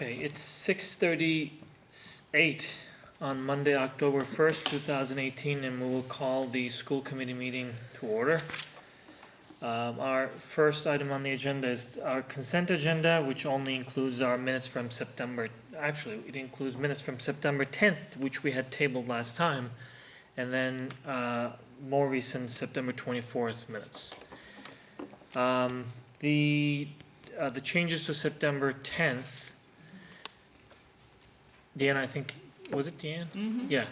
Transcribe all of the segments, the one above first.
Okay, it's 6:38 on Monday, October 1st, 2018, and we will call the school committee meeting to order. Our first item on the agenda is our consent agenda, which only includes our minutes from September, actually, it includes minutes from September 10th, which we had tabled last time, and then more recent September 24th minutes. The changes to September 10th, Deanna, I think, was it Deanna? Mm-hmm. Yeah.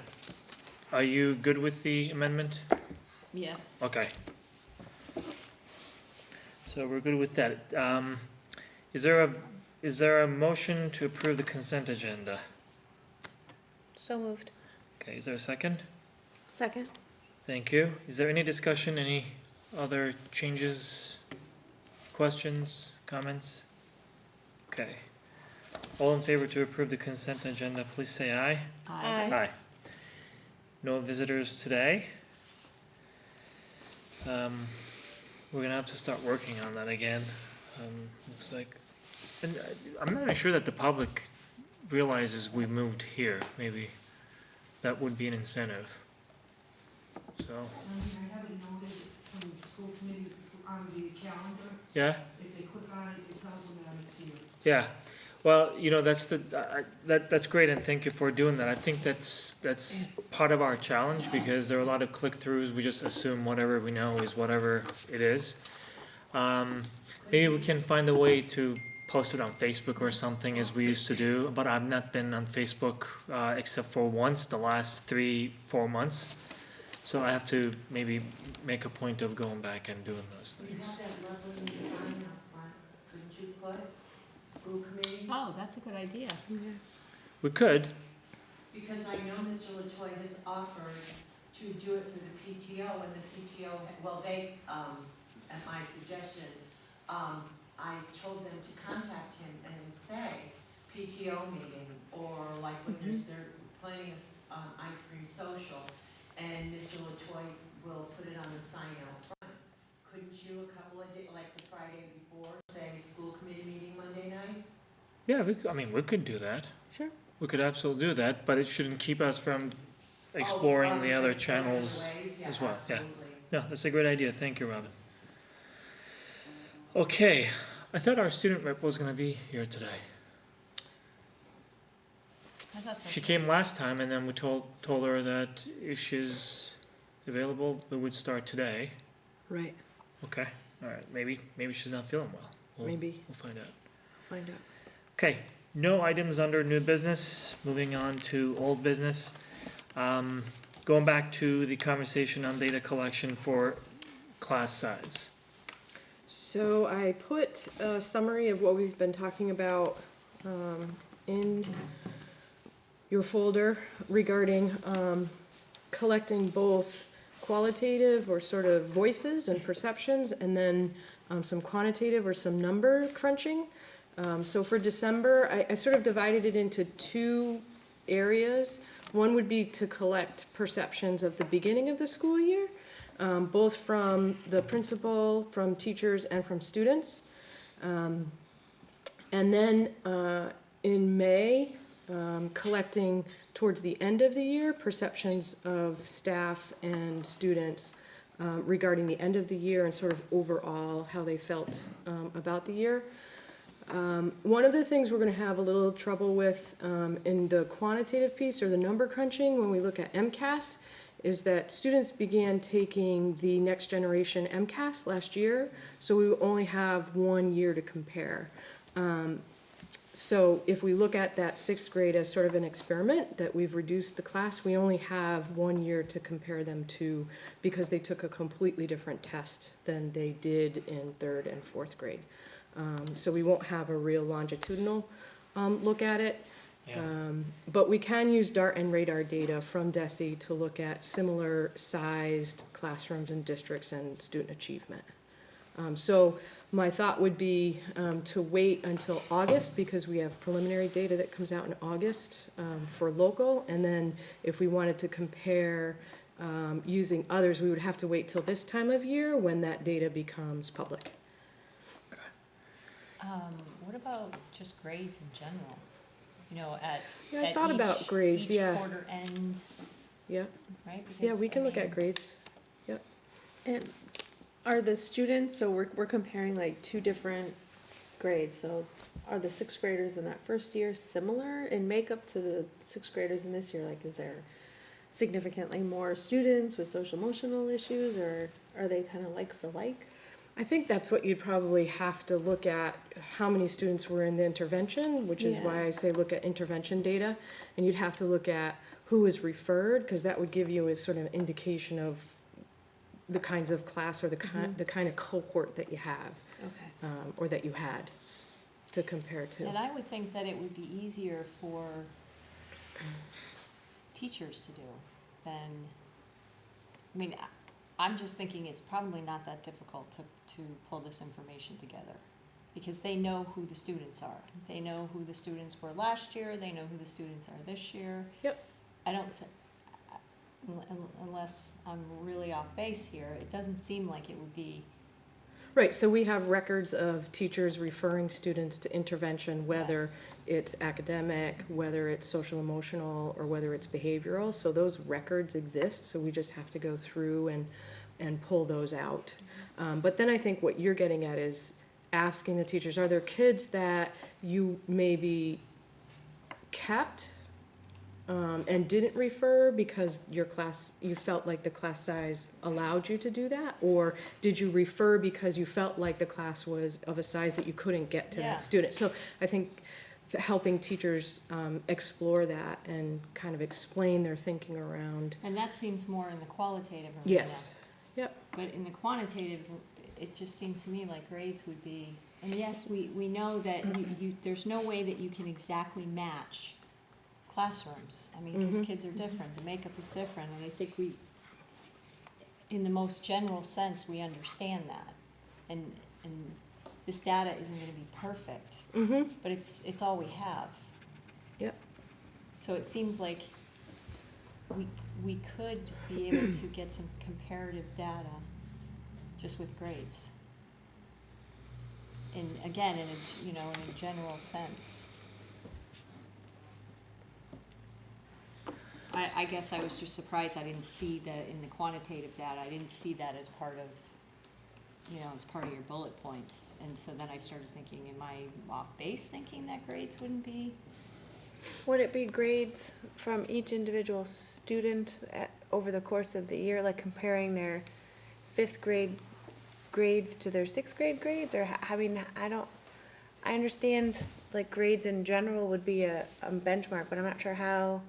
Are you good with the amendment? Yes. Okay. So we're good with that. Is there a motion to approve the consent agenda? So moved. Okay, is there a second? Second. Thank you. Is there any discussion, any other changes, questions, comments? Okay. All in favor to approve the consent agenda, please say aye. Aye. Aye. No visitors today. We're gonna have to start working on that again. Looks like, and I'm not even sure that the public realizes we moved here. Maybe that would be an incentive. So, I haven't noted from the school committee on the calendar, yeah, if they click on it, it tells them that it's here. yeah. Well, you know, that's that's great, and thank you for doing that. I think that's part of our challenge, because there are a lot of click-throughs. We just assume whatever we know is whatever it is. Maybe we can find a way to post it on Facebook or something, as we used to do, but I've not been on Facebook except for once the last 3-4 months. So I have to maybe make a point of going back and doing those You things. have that lovely sign up front, couldn't you put school committee? Oh, that's a good idea. We could, Because I know Mr. Latoy has offered to do it for the PTO, and the PTO, well, they, at my suggestion, I told them to contact him and say PTO meeting, or like when they're planning a ice cream social, and Mr. Latoy will put it on the sign out front. Couldn't you, a couple of days, like the Friday before, say school committee meeting Monday night? yeah, I mean, we could do that. Sure. We could absolutely do that, but it shouldn't keep us from exploring the other channels as well, yeah. Absolutely. No, that's a great idea. Thank you, Robin. Okay, I thought our student rep was gonna be here today. I thought so. She came last time, and then we told her that if she's available, we would start today. Right. Okay, all right, maybe she's not feeling well. Maybe. We'll find out. Find out. Okay, no items under new business. Moving on to old business. Going back to the conversation on data collection for class size. So I put a summary of what we've been talking about in your folder regarding collecting both qualitative or sort of voices and perceptions, and then some quantitative or some number crunching. So for December, I sort of divided it into two areas. One would be to collect perceptions of the beginning of the school year, both from the principal, from teachers, and from students. And then in May, collecting towards the end of the year perceptions of staff and students regarding the end of the year and sort of overall how they felt about the year. One of the things we're going to have a little trouble with in the quantitative piece, or the number crunching, when we look at MCAS, is that students began taking the next generation MCAS last year, so we only have 1 year to compare. So if we look at that 6th grade as sort of an experiment, that we've reduced the class, we only have 1 year to compare them to, because they took a completely different test than they did in 3rd and 4th grade. So we won't have a real longitudinal look at it. Yeah. But we can use DART and radar data from DESE to look at similar sized classrooms and districts and student achievement. So my thought would be to wait until August, because we have preliminary data that comes out in August for local, and then if we wanted to compare using others, we would have to wait till this time of year when that data becomes public. What about just grades in general? you know, at Yeah, I thought about grades, yeah. each quarter end, Yeah, right? yeah, Because, we can I look at mean, grades. And are the students, so we're comparing like two different grades, so are the sixth graders in that first year similar in makeup to the sixth graders in this year? Like, is there significantly more students with social emotional issues, or are they kind of like for like? I think that's what you'd probably have to look at, how many students were in the intervention, which is why Yeah. I say look at intervention data. And you'd have to look at who was referred, because that would give you a sort of indication of the kinds of class or the kind of cohort that you have, Okay. or that you had to compare to. And I would think that it would be easier for teachers to do than, I mean, I'm just thinking it's probably not that difficult to pull this information together. Because they know who the students are. They know who the students were last year, they know who the students are this year. Yep. I don't unless I'm really off base here, it doesn't seem like it would be, Right, so we have records of teachers referring students to intervention, whether it's academic, whether it's social emotional, or whether it's behavioral. So those records exist, so we just have to go through and pull those out. But then I think what you're getting at is asking the teachers, are there kids that you maybe kept and didn't refer because your class, you felt like the class size allowed you to do that? Or did you refer because you felt like the class was of a size that you couldn't get to Yeah. that student? So I think helping teachers explore that and kind of explain their thinking around. and that seems more in the qualitative arena. Yes, yep, But in the quantitative, it just seemed to me like grades would be, and yes, we know that you, there's no way that you can exactly match classrooms. I mean, because kids are different, the makeup is different, and I think we, in the most general sense, we understand that. And this data isn't gonna be perfect, but it's all we have. yep. So it seems like we could be able to get some comparative data just with grades. And again, in a, you know, in a general sense. I guess I was just surprised I didn't see that in the quantitative data, I didn't see that as part of, you know, as part of your bullet points. And so then I started thinking, am I off base thinking that grades wouldn't be? Would it be grades from each individual student over the course of the year, like comparing their fifth grade grades to their sixth grade grades? Or, I mean, I understand like grades in general would be a benchmark, but I'm not sure how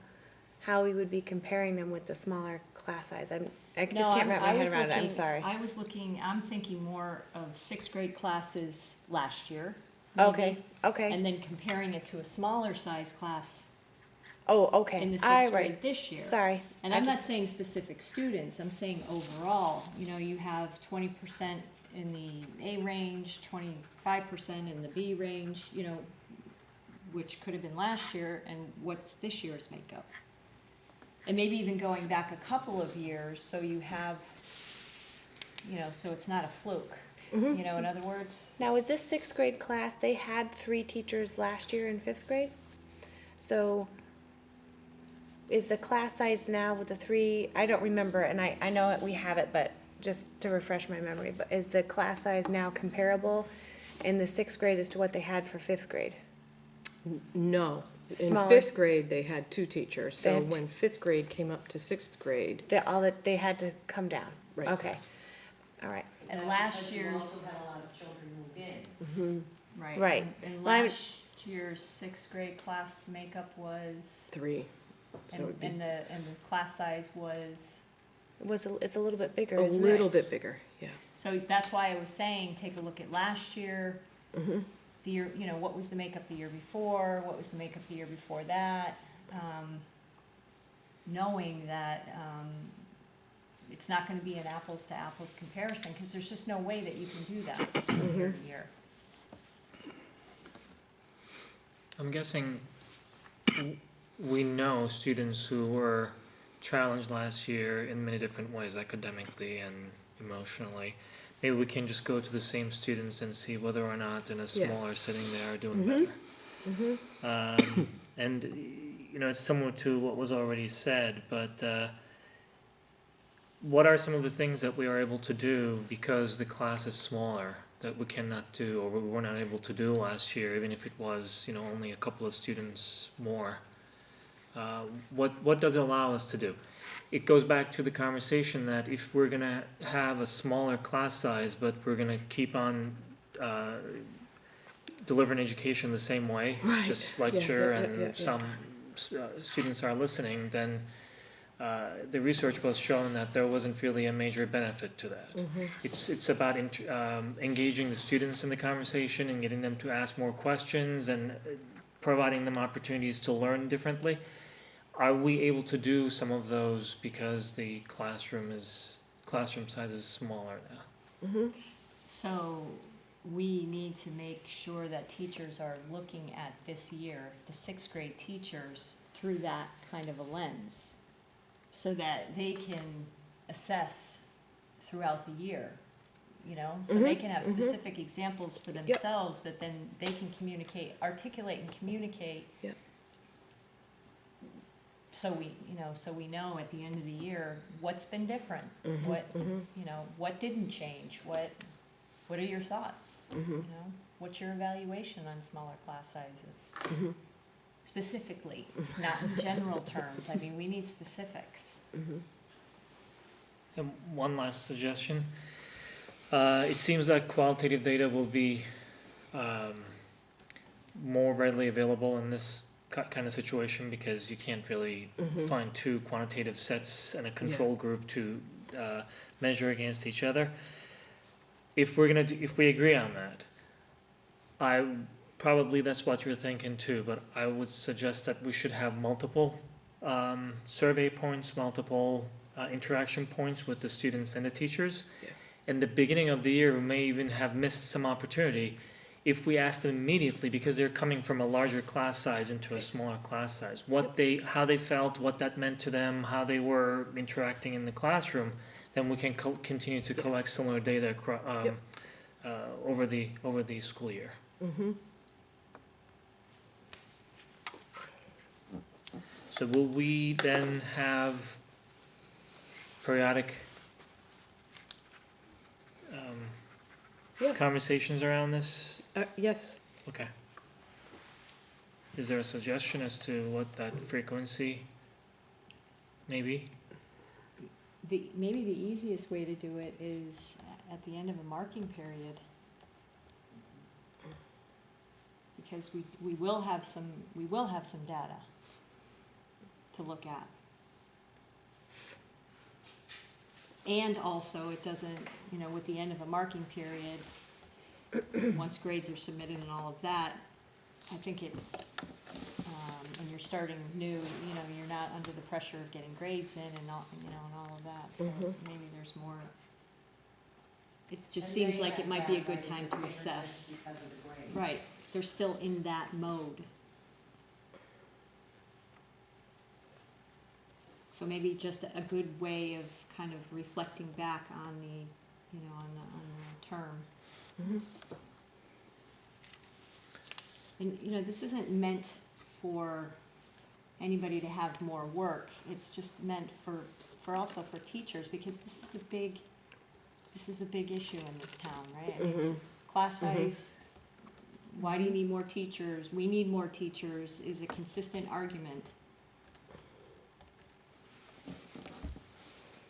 we would be comparing them with the smaller class size. I just can't wrap my head around it, I'm sorry. I'm thinking more of sixth grade classes last year. Okay, maybe, okay. And then comparing it to a smaller size class Oh, okay. in the All sixth right. grade this year. Sorry. And I I'm not just- saying specific students, I'm saying overall, you know, you have 20% in the A range, 25% in the B range, you know, which could have been last year, and what's this year's makeup? And maybe even going back a couple of years, so you have, you know, so it's not a fluke, you know, in other words. Now, was this sixth grade class, they had 3 teachers last year in fifth grade? So is the class size now with the 3, I don't remember, and I know it, we have it, but just to refresh my memory, but is the class size now comparable in the sixth grade as to what they had for fifth grade? No. In Smaller fifth grade, they had 2 teachers, They so had when fifth grade came up to sixth grade, All that, they had to come down? Right. Okay, all right. And That's last because you year's, also had a lot of children move in. right. Right. And Well, I- last year's sixth grade class makeup was, 3. So it'd be and the class size was, It's a little bit bigger, a isn't it? little bit bigger, yeah. so that's why I was saying, take a look at last year. The year, you know, what was the makeup the year before, what was the makeup the year before that? Knowing that, it's not gonna be an apples to apples comparison, cause there's just no way that you can do that from year to year. I'm guessing we know students who were challenged last year in many different ways, academically and emotionally. Maybe we can just go to the same students and see whether or not in a Yeah. smaller setting they are doing better. And, you know, it's similar to what was already said, but what are some of the things that we are able to do because the class is smaller that we cannot do, or we were not able to do last year, even if it was, you know, only a couple of students more? What does it allow us to do? It goes back to the conversation that if we're gonna have a smaller class size, but we're gonna keep on delivering education the same way, Right. just Yeah, lecture yeah, yeah, and yeah, yeah. some students are listening, then the research was showing that there wasn't really a major benefit to that. It's about engaging the students in the conversation and getting them to ask more questions and providing them opportunities to learn differently. Are we able to do some of those because the classroom size is smaller now? So we need to make sure that teachers are looking at this year, the sixth grade teachers, through that kind of a lens, so that they can assess throughout the year, you know? So they can have specific examples for themselves that then they can articulate and communicate. Yep. So we know at the end of the year, what's been different, what didn't change, what are your thoughts, you know? What's your evaluation on smaller class sizes? Specifically, not in general terms, I mean, we need specifics. And one last suggestion. It seems like qualitative data will be more readily available in this kind of situation because you can't really find two quantitative sets and a control group to measure against each other. If we agree on that, probably that's what you're thinking too, but I would suggest that we should have multiple survey points, multiple interaction points with the students and the teachers. Yeah. In the beginning of the year, we may even have missed some opportunity if we ask them immediately, because they're coming from a larger class size into a smaller class size, how they felt, what that meant to them, how they were interacting in the classroom, then we can continue to collect similar data over the school year. So will we then have periodic conversations around this? Yes. Okay. Is there a suggestion as to what that frequency may be? Maybe the easiest way to do it is at the end of a marking period. Because we will have some data to look at. And also, it doesn't, you know, with the end of a marking period, once grades are submitted and all of that, I think it's, and you're starting new, you know, you're not under the pressure of getting grades in and all, you know, and all of that, so maybe there's more. It just And seems they like it have might be a data good by time to different differences assess. because of the grade. Right, they're still in that mode. So maybe just a good way of kind of reflecting back on the, you know, on the term. And, you know, this isn't meant for anybody to have more work, it's just meant for also for teachers, because this is a big issue in this town, right? I mean, this is class size, why do you need more teachers? We need more teachers is a consistent argument.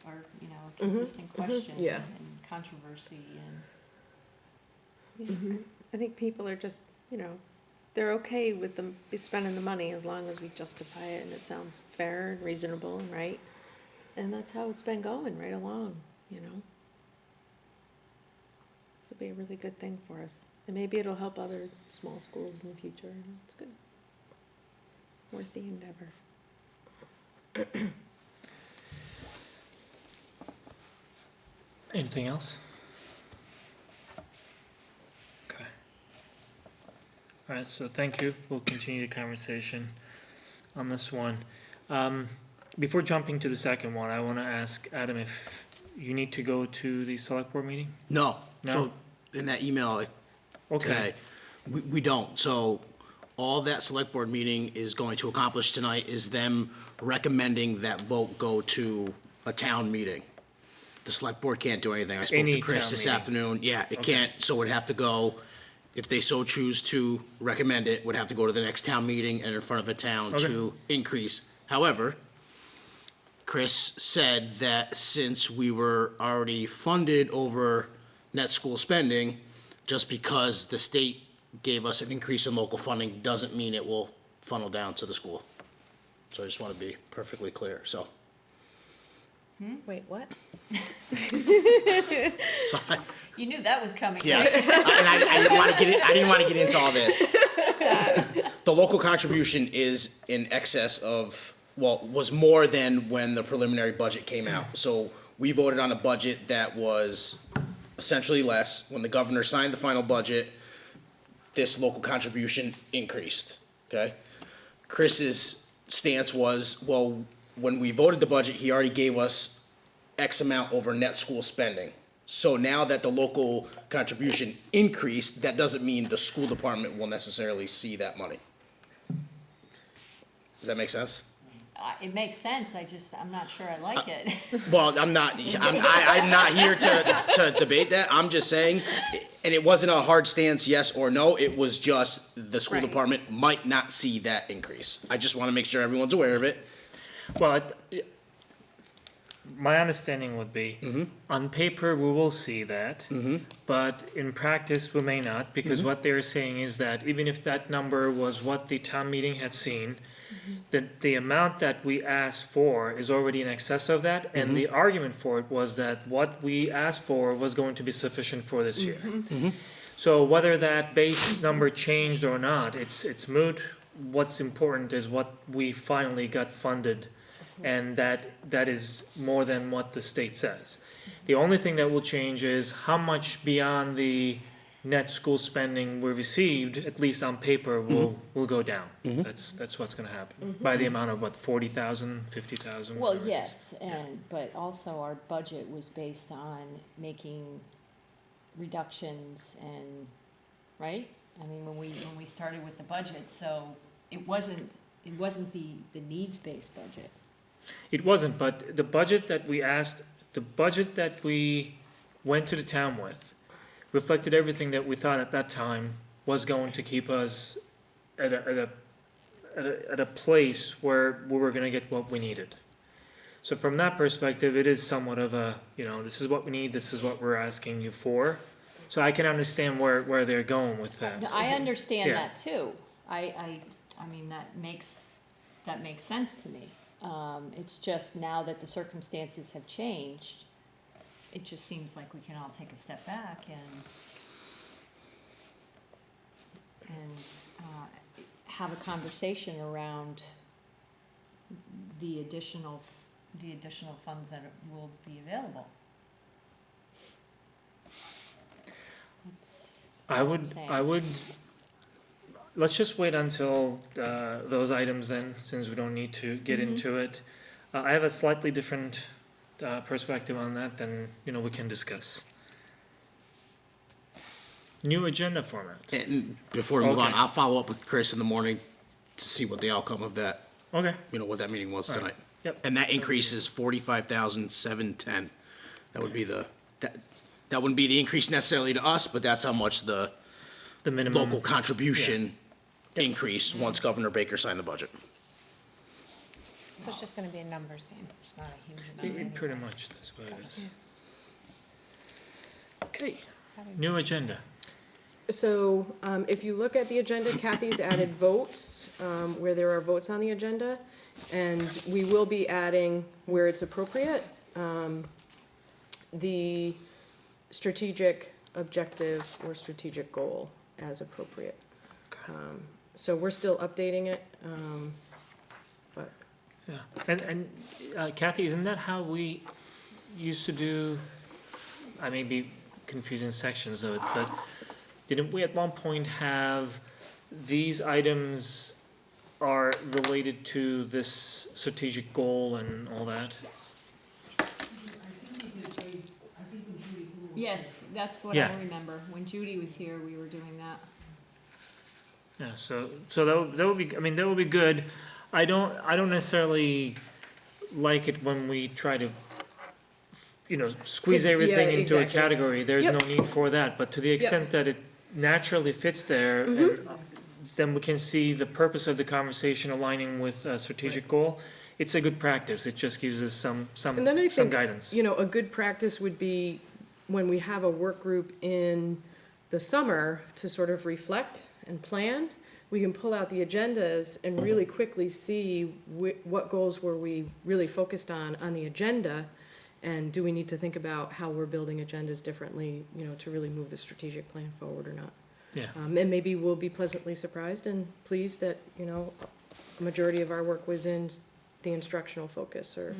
Or, you know, a consistent question Yeah. and controversy and. Yeah. I think people are just, you know, they're okay with them spending the money as long as we justify it and it sounds fair and reasonable and right. And that's how it's been going right along, you know. This will be a really good thing for us. And maybe it'll help other small schools in the future, and it's good. Worth the endeavor. Anything else? Okay. All right, so thank you. We'll continue the conversation on this one. Before jumping to the second one, I want to ask Adam if you need to go to the select board meeting? No. No? So in that email Okay. today, we don't. So all that select board meeting is going to accomplish tonight is them recommending that vote go to a town meeting. The select board can't do anything. I spoke Any to Chris town this meeting. afternoon. Yeah, it Okay. can't, so it'd have to go, if they so choose to recommend it, would have to go to the next town meeting and in front of the town Okay. to increase. However, Chris said that since we were already funded over net school spending, just because the state gave us an increase in local funding doesn't mean it will funnel down to the school. So I just want to be perfectly clear, so. Wait, what? So You knew that was coming. yes, and I didn't want to get in, I didn't want to get into all this. The local contribution is in excess of, well, was more than when the preliminary budget came out. So we voted on a budget that was essentially less. When the governor signed the final budget, this local contribution increased, okay? Chris's stance was, well, when we voted the budget, he already gave us X amount over net school spending. So now that the local contribution increased, that doesn't mean the school department will necessarily see that money. Does that make sense? It makes sense, I'm not sure I like it. Well, I'm not here to debate that. I'm just saying, and it wasn't a hard stance, yes or no. It was just the school Right. department might not see that increase. I just want to make sure everyone's aware of it. Well, my understanding would be, on paper, we will see that, but in practice, we may not, because what they're saying is that even if that number was what the town meeting had seen, that the amount that we asked for is already in excess of that, and the argument for it was that what we asked for was going to be sufficient for this year. So whether that base number changed or not, it's moot. What's important is what we finally got funded, and that is more than what the state says. The only thing that will change is how much beyond the net school spending we received, at least on paper, will go down. That's what's gonna happen, by the amount of, what, 40,000, 50,000? Well, whatever it is. yes, but also our budget was based on making reductions and, right? I mean, when we started with the budget, so it wasn't the needs-based budget. It wasn't, but the budget that we asked, the budget that we went to the town with reflected everything that we thought at that time was going to keep us at a place where we were gonna get what we needed. So from that perspective, it is somewhat of a, this is what we need, this is what we're asking you for. So I can understand where they're going with that. No, I understand Yeah. that too. I mean, that makes sense to me. It's just now that the circumstances have changed, it just seems like we can all take a step back and have a conversation around the additional funds that will be available. I would, let's just wait until those items then, since we don't need to get into it. I have a slightly different perspective on that than, we can discuss. New agenda format. And before we move on, Okay. I'll follow up with Chris in the morning to see what the outcome of that, Okay, what that meeting was All right. tonight. Yep. And that increase is 45,710. That would be that wouldn't be the increase necessarily to us, but that's how much the the minimum. local contribution increased once Governor Baker signed the budget. So it's just gonna be a numbers game, it's not a huge amount. Pretty much, that's what it is. Okay, new agenda. So, if you look at the agenda, Kathy's added votes, where there are votes on the agenda, and we will be adding, where it's appropriate, the strategic objective or strategic goal as appropriate. So we're still updating it, but, Yeah, and Kathy, isn't that how we used to do, I may be confusing sections of it, but didn't we at one point have these items are related to this strategic goal and all that? Yes, that's what Yeah. I remember. When Judy was here, we were doing that. Yeah, so that would be, I mean, that would be good. I don't necessarily like it when we try to, squeeze Yeah, everything into a exactly. category. There's no Yep. need for that, but to the extent that it naturally fits there, and then we can see the purpose of the conversation aligning with a strategic goal. It's a good practice. It just gives us some And then I think, guidance. a good practice would be when we have a work group in the summer to sort of reflect and plan, we can pull out the agendas and really quickly see what goals were we really focused on the agenda, and do we need to think about how we're building agendas differently, to really move the strategic plan forward or not. Yeah. And maybe we'll be pleasantly surprised and pleased that, a majority of our work was in the instructional focus or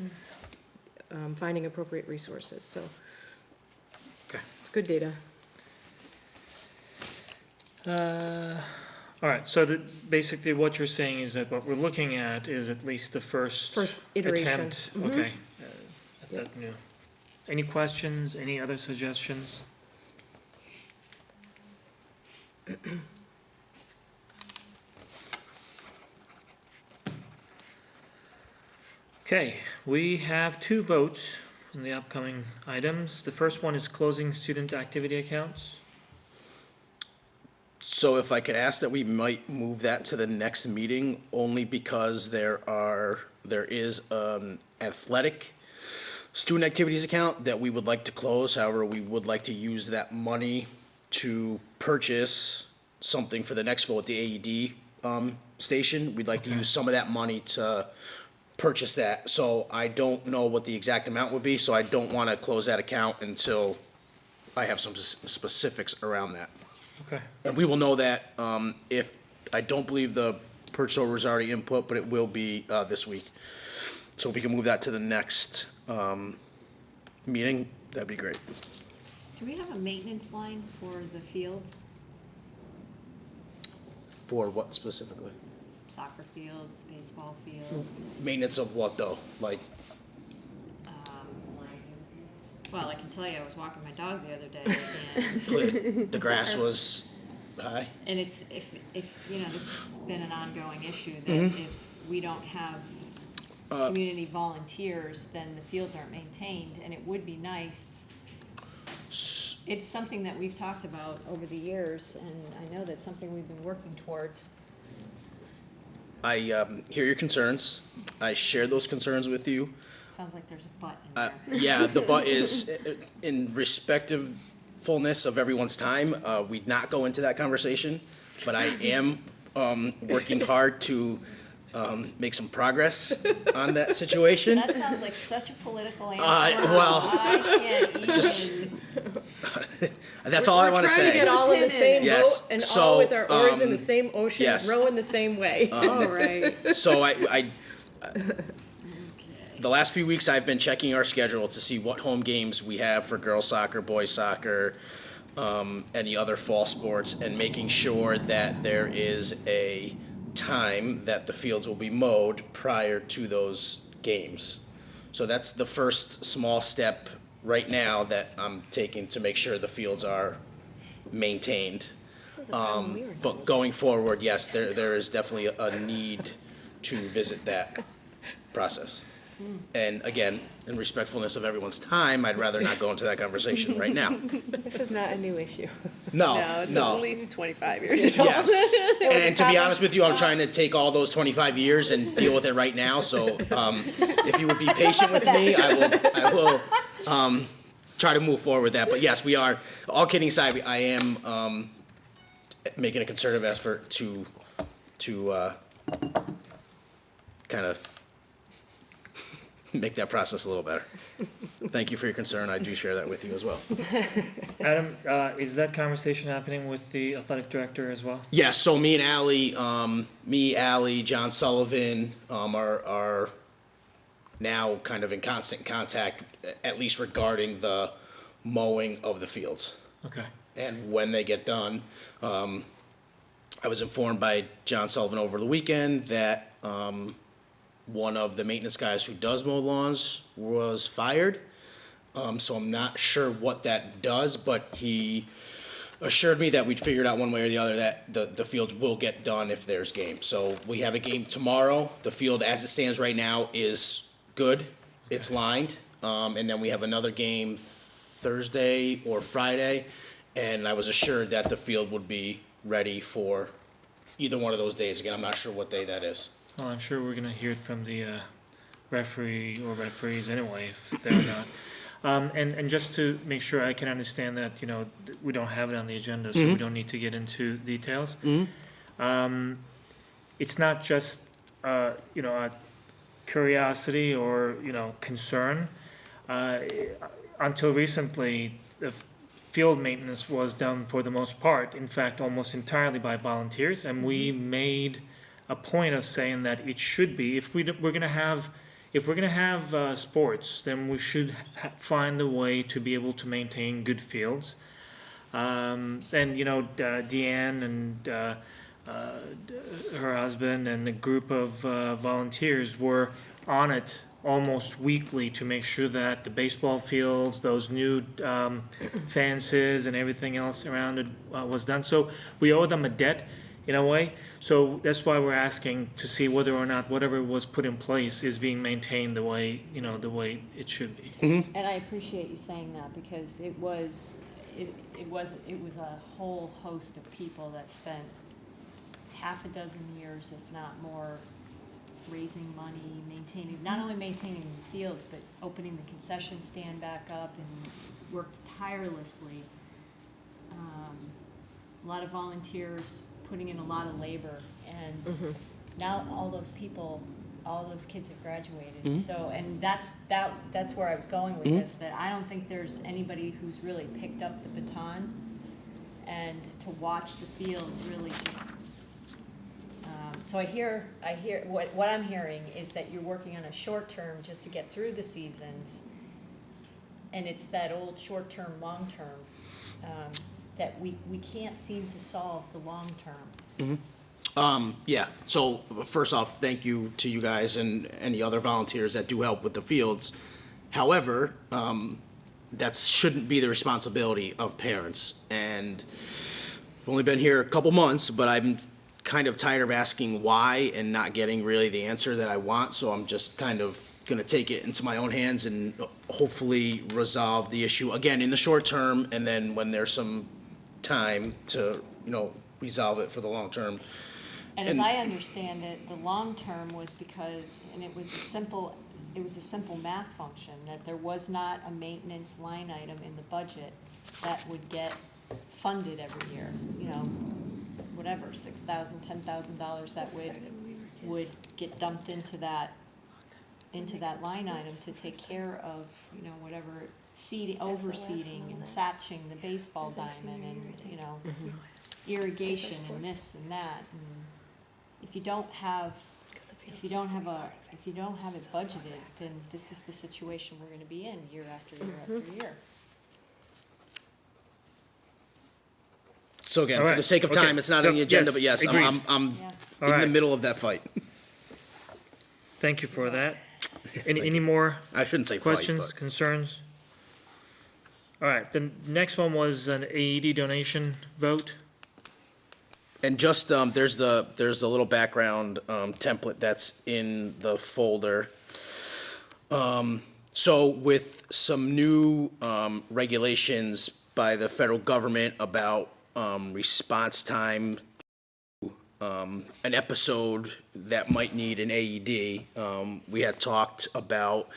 finding appropriate resources, so. Okay. It's good data. All right, so basically what you're saying is that what we're looking at is at least the first Iteration. attempt. Mhm. Okay. Any questions, any other suggestions? Okay, we have 2 votes on the upcoming items. The first one is closing student activity accounts. So if I could ask that we might move that to the next meeting, only because there is an athletic student activities account that we would like to close. However, we would like to use that money to purchase something for the next vote at the AED station. We'd like to use some of that money to purchase that. So I don't know what the exact amount would be, so I don't want to close that account until I have some specifics around that. Okay. And we will know that, if, I don't believe the purchase order is already input, but it will be, this week. So if we can move that to the next, meeting, that'd be great. Do we have a maintenance line for the fields, For what specifically? soccer fields, baseball fields? Maintenance of what though? Like, Well, I can tell you, I was walking my dog the other day, and the grass was high? And it's, if, this has been an ongoing issue, that Mm-hmm. if we don't have community volunteers, then the fields aren't maintained, and it would be nice. It's something that we've talked about over the years, and I know that's something we've been working towards. I, hear your concerns. I share those concerns with you. Sounds like there's a butt in there. Yeah, the but is, in respectfulness of everyone's time, we'd not go into that conversation, but I am working hard to make some progress on that situation. That sounds like such a political answer. well, I can't even. just- That's all I want to We're trying to say. get all in the same Yes, boat and so, all with our oars in the same ocean, yes. rowing the same way. Oh, right. So the last few weeks I've been checking our schedule to see what home games we have for girls soccer, boys soccer, any other fall sports, and making sure that there is a time that the fields will be mowed prior to those games. So that's the first small step right now that I'm taking to make sure the fields are maintained. This is a problem we were But told. going forward, yes, there is definitely a need to visit that process. And again, in respectfulness of everyone's time, I'd rather not go into that conversation right now. This is not a new issue. No, it's at least 25 years old. Yes. And to be honest with you, I'm trying to take all those 25 years and deal with it right now, so, if you would be patient with me, I will, try to move forward with that. But yes, we are, all kidding aside, I am, making a concerted effort to, kind of make that process a little better. Thank you for your concern. I do share that with you as well. Adam, is that conversation happening with the athletic director as well? Yeah, so me and Allie, John Sullivan, are now kind of in constant contact, at least regarding the mowing of the fields. Okay. And when they get done, I was informed by John Sullivan over the weekend that, one of the maintenance guys who does mow lawns was fired. So I'm not sure what that does, but he assured me that we'd figured out one way or the other that the fields will get done if there's games. So we have a game tomorrow. The field as it stands right now is good. It's lined. And then we have another game Thursday or Friday. And I was assured that the field would be ready for either one of those days. Again, I'm not sure what day that is. Well, I'm sure we're gonna hear it from the referee or referees anyway, if they're not. And just to make sure I can understand that, we don't have it on the agenda, so we don't need to get into details. It's not just, a curiosity or, concern. Until recently, the field maintenance was done for the most part, in fact, almost entirely by volunteers, and we made a point of saying that it should be, if we're gonna have sports, then we should find a way to be able to maintain good fields. And Deanne and her husband and a group of volunteers were on it almost weekly to make sure that the baseball fields, those new fences and everything else around it was done. So we owe them a debt in a way. So that's why we're asking to see whether or not whatever was put in place is being maintained the way it should be. And I appreciate you saying that, because it was a whole host of people that spent half a dozen years, if not more, raising money, not only maintaining the fields, but opening the concession stand back up, and worked tirelessly. A lot of volunteers putting in a lot of labor, and now all those kids have graduated. So, and that's where I was going with this, that I don't think there's anybody who's really picked up the baton, and to watch the fields really just, so I hear what I'm hearing is that you're working on a short term just to get through the seasons, and it's that old short term, long term, that we can't seem to solve the long term. Yeah, so first off, thank you to you guys and any other volunteers that do help with the fields. However, that shouldn't be the responsibility of parents. And I've only been here a couple months, but I'm kind of tired of asking why and not getting really the answer that I want. So I'm just kind of gonna take it into my own hands and hopefully resolve the issue again in the short term, and then when there's some time to, resolve it for the long term. And as I understand it, the long term was because, and it was a simple math function, that there was not a maintenance line item in the budget that would get funded every year, whatever, $6,000, $10,000 that would get dumped into that line item to take care of, whatever seeding, overseeding and thatching the baseball diamond and, irrigation and this and that. And if you don't have it budgeted, then this is the situation we're gonna be in year after year after year. So again, All for right. the sake of time, Okay. it's not on the Yep. agenda, Yes. but yes, Agreed. I'm All in the right. middle of that fight. Thank you for that. Any more I shouldn't say questions, fight, but. concerns? All right, the next one was an AED donation vote. And just, there's a little background, template that's in the folder. So with some new, regulations by the federal government about, response time, an episode that might need an AED, we had talked about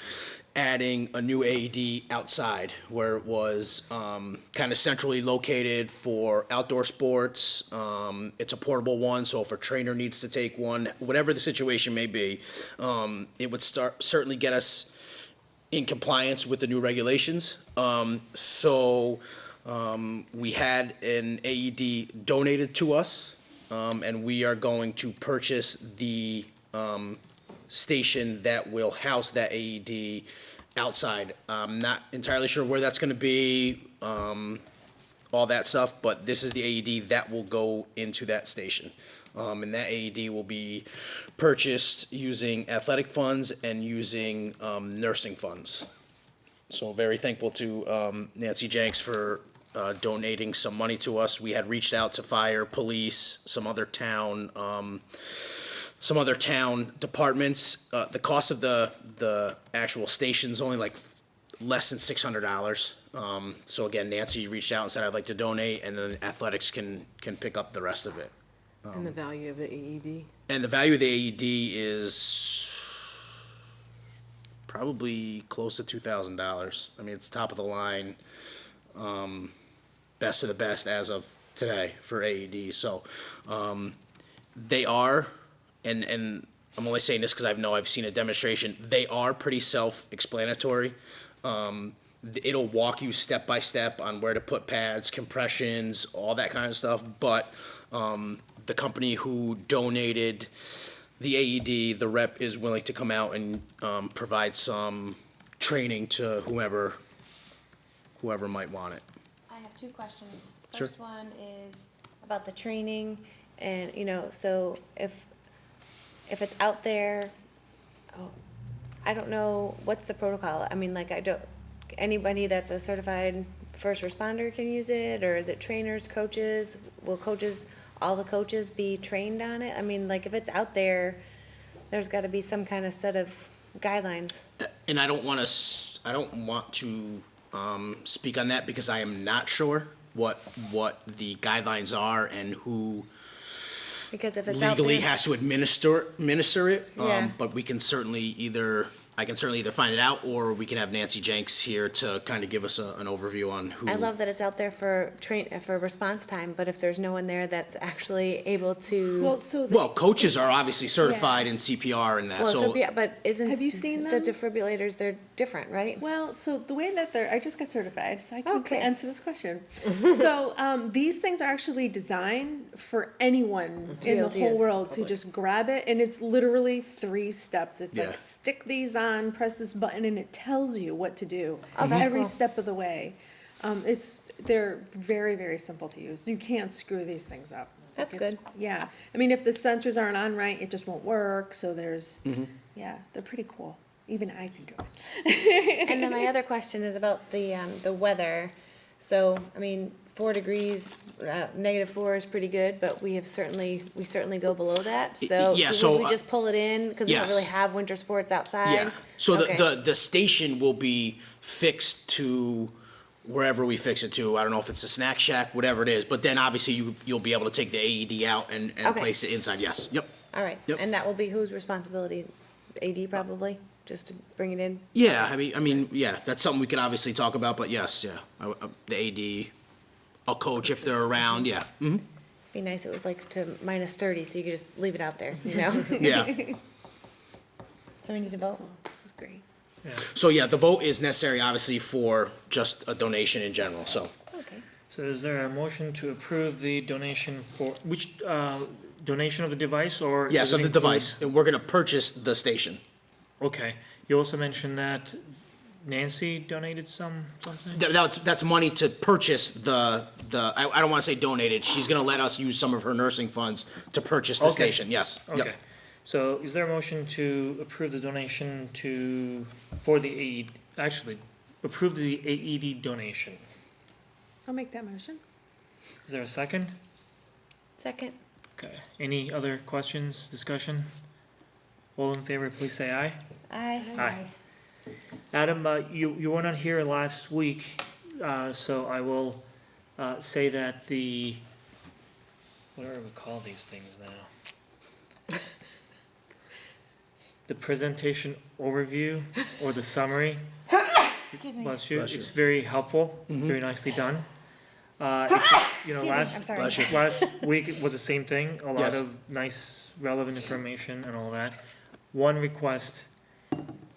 adding a new AED outside where it was kind of centrally located for outdoor sports. It's a portable one, so if a trainer needs to take one, whatever the situation may be, it would certainly get us in compliance with the new regulations. So we had an AED donated to us, and we are going to purchase the station that will house that AED outside. I'm not entirely sure where that's gonna be, all that stuff, but this is the AED that will go into that station. And that AED will be purchased using athletic funds and using, nursing funds. So very thankful to, Nancy Jenks for donating some money to us. We had reached out to fire, police, some other town departments. The cost of the actual station's only like less than $600. So again, Nancy reached out and said, I'd like to donate, and then athletics can pick up the rest of it. And the value of the AED? And the value of the AED is probably close to $2,000. I mean, it's top of the line, best of the best as of today for AED. So they are, and I'm only saying this because I've seen a demonstration. They are pretty self-explanatory. It'll walk you step by step on where to put pads, compressions, all that kind of stuff. But the company who donated the AED, the rep is willing to come out and provide some training to whoever might want it. I have two questions. Sure. First one is about the training, and, so if it's out there, I don't know, what's the protocol? I mean, anybody that's a certified first responder can use it, or is it trainers, coaches? Will all the coaches be trained on it? I mean, if it's out there, there's gotta be some kind of set of guidelines. And I don't want to speak on that because I am not sure what the guidelines are and who Because if it's out legally there, has to administer it. Yeah. But we can I can certainly either find it out, or we can have Nancy Jenks here to kind of give us an overview on who. I love that it's out there for response time, but if there's no one there that's actually able to. Well, Coaches are obviously certified in CPR and that, But isn't. Have you seen the them? defibrillators, they're different, right? well, so the way that I just got certified, so I can Okay. answer this question. So these things are actually designed for anyone in the whole use. world to just grab it, and it's literally 3 steps. It's Yeah. like stick these on, press this button, and it tells you what to do Oh, that's every cool. step of the way. They're very, very simple to use. You can't screw these things up. That's It's- good. Yeah, I mean, if the sensors aren't on right, it just won't work. So yeah, they're pretty cool. Even I can do it. And then my other question is about the weather. So, I mean, 4 degrees, -4 is pretty good, but we certainly go below that. So, Yeah, do so, we just pull it in because we don't yes. really have winter sports outside? Yeah, so Okay. the station will be fixed to wherever we fix it to. I don't know if it's a snack shack, whatever it is, but then obviously you'll be able to take the AED out and Okay. place it inside, yes, yep. All right, Yep. and that will be whose responsibility? AD probably, just to bring it in? Yeah, I mean, yeah, that's something we could obviously talk about, but yes, yeah, the AD, a coach if they're around, yeah. Mhm. Be nice if it was like to -30, so you could just leave it out there, you know? Yeah, So we need to vote? This is great. so yeah, the vote is necessary obviously for just a donation in general, so. Okay. So is there a motion to approve the donation for, which, donation of the device, or? Yes, does of it the include- device, and we're gonna purchase the station. Okay, you also mentioned that Nancy donated something? That's money to purchase I don't wanna say donated, she's gonna let us use some of her nursing funds to purchase the Okay. station, yes. Yep. Okay, so is there a motion to approve the donation for the AED, actually, approve the AED donation? I'll make that motion. Is there a second? Second? Okay, any other questions, discussion? All in favor, please say aye. Aye. Aye. Adam, you were not here last week, so I will say that what do we call these things now? The presentation overview or the summary, Excuse me. bless you, Bless you. it's very helpful, very nicely done. It's just, Excuse me, last, I'm sorry. Bless you. last week it was the same thing, a lot Yes. of nice relevant information and all that. One request,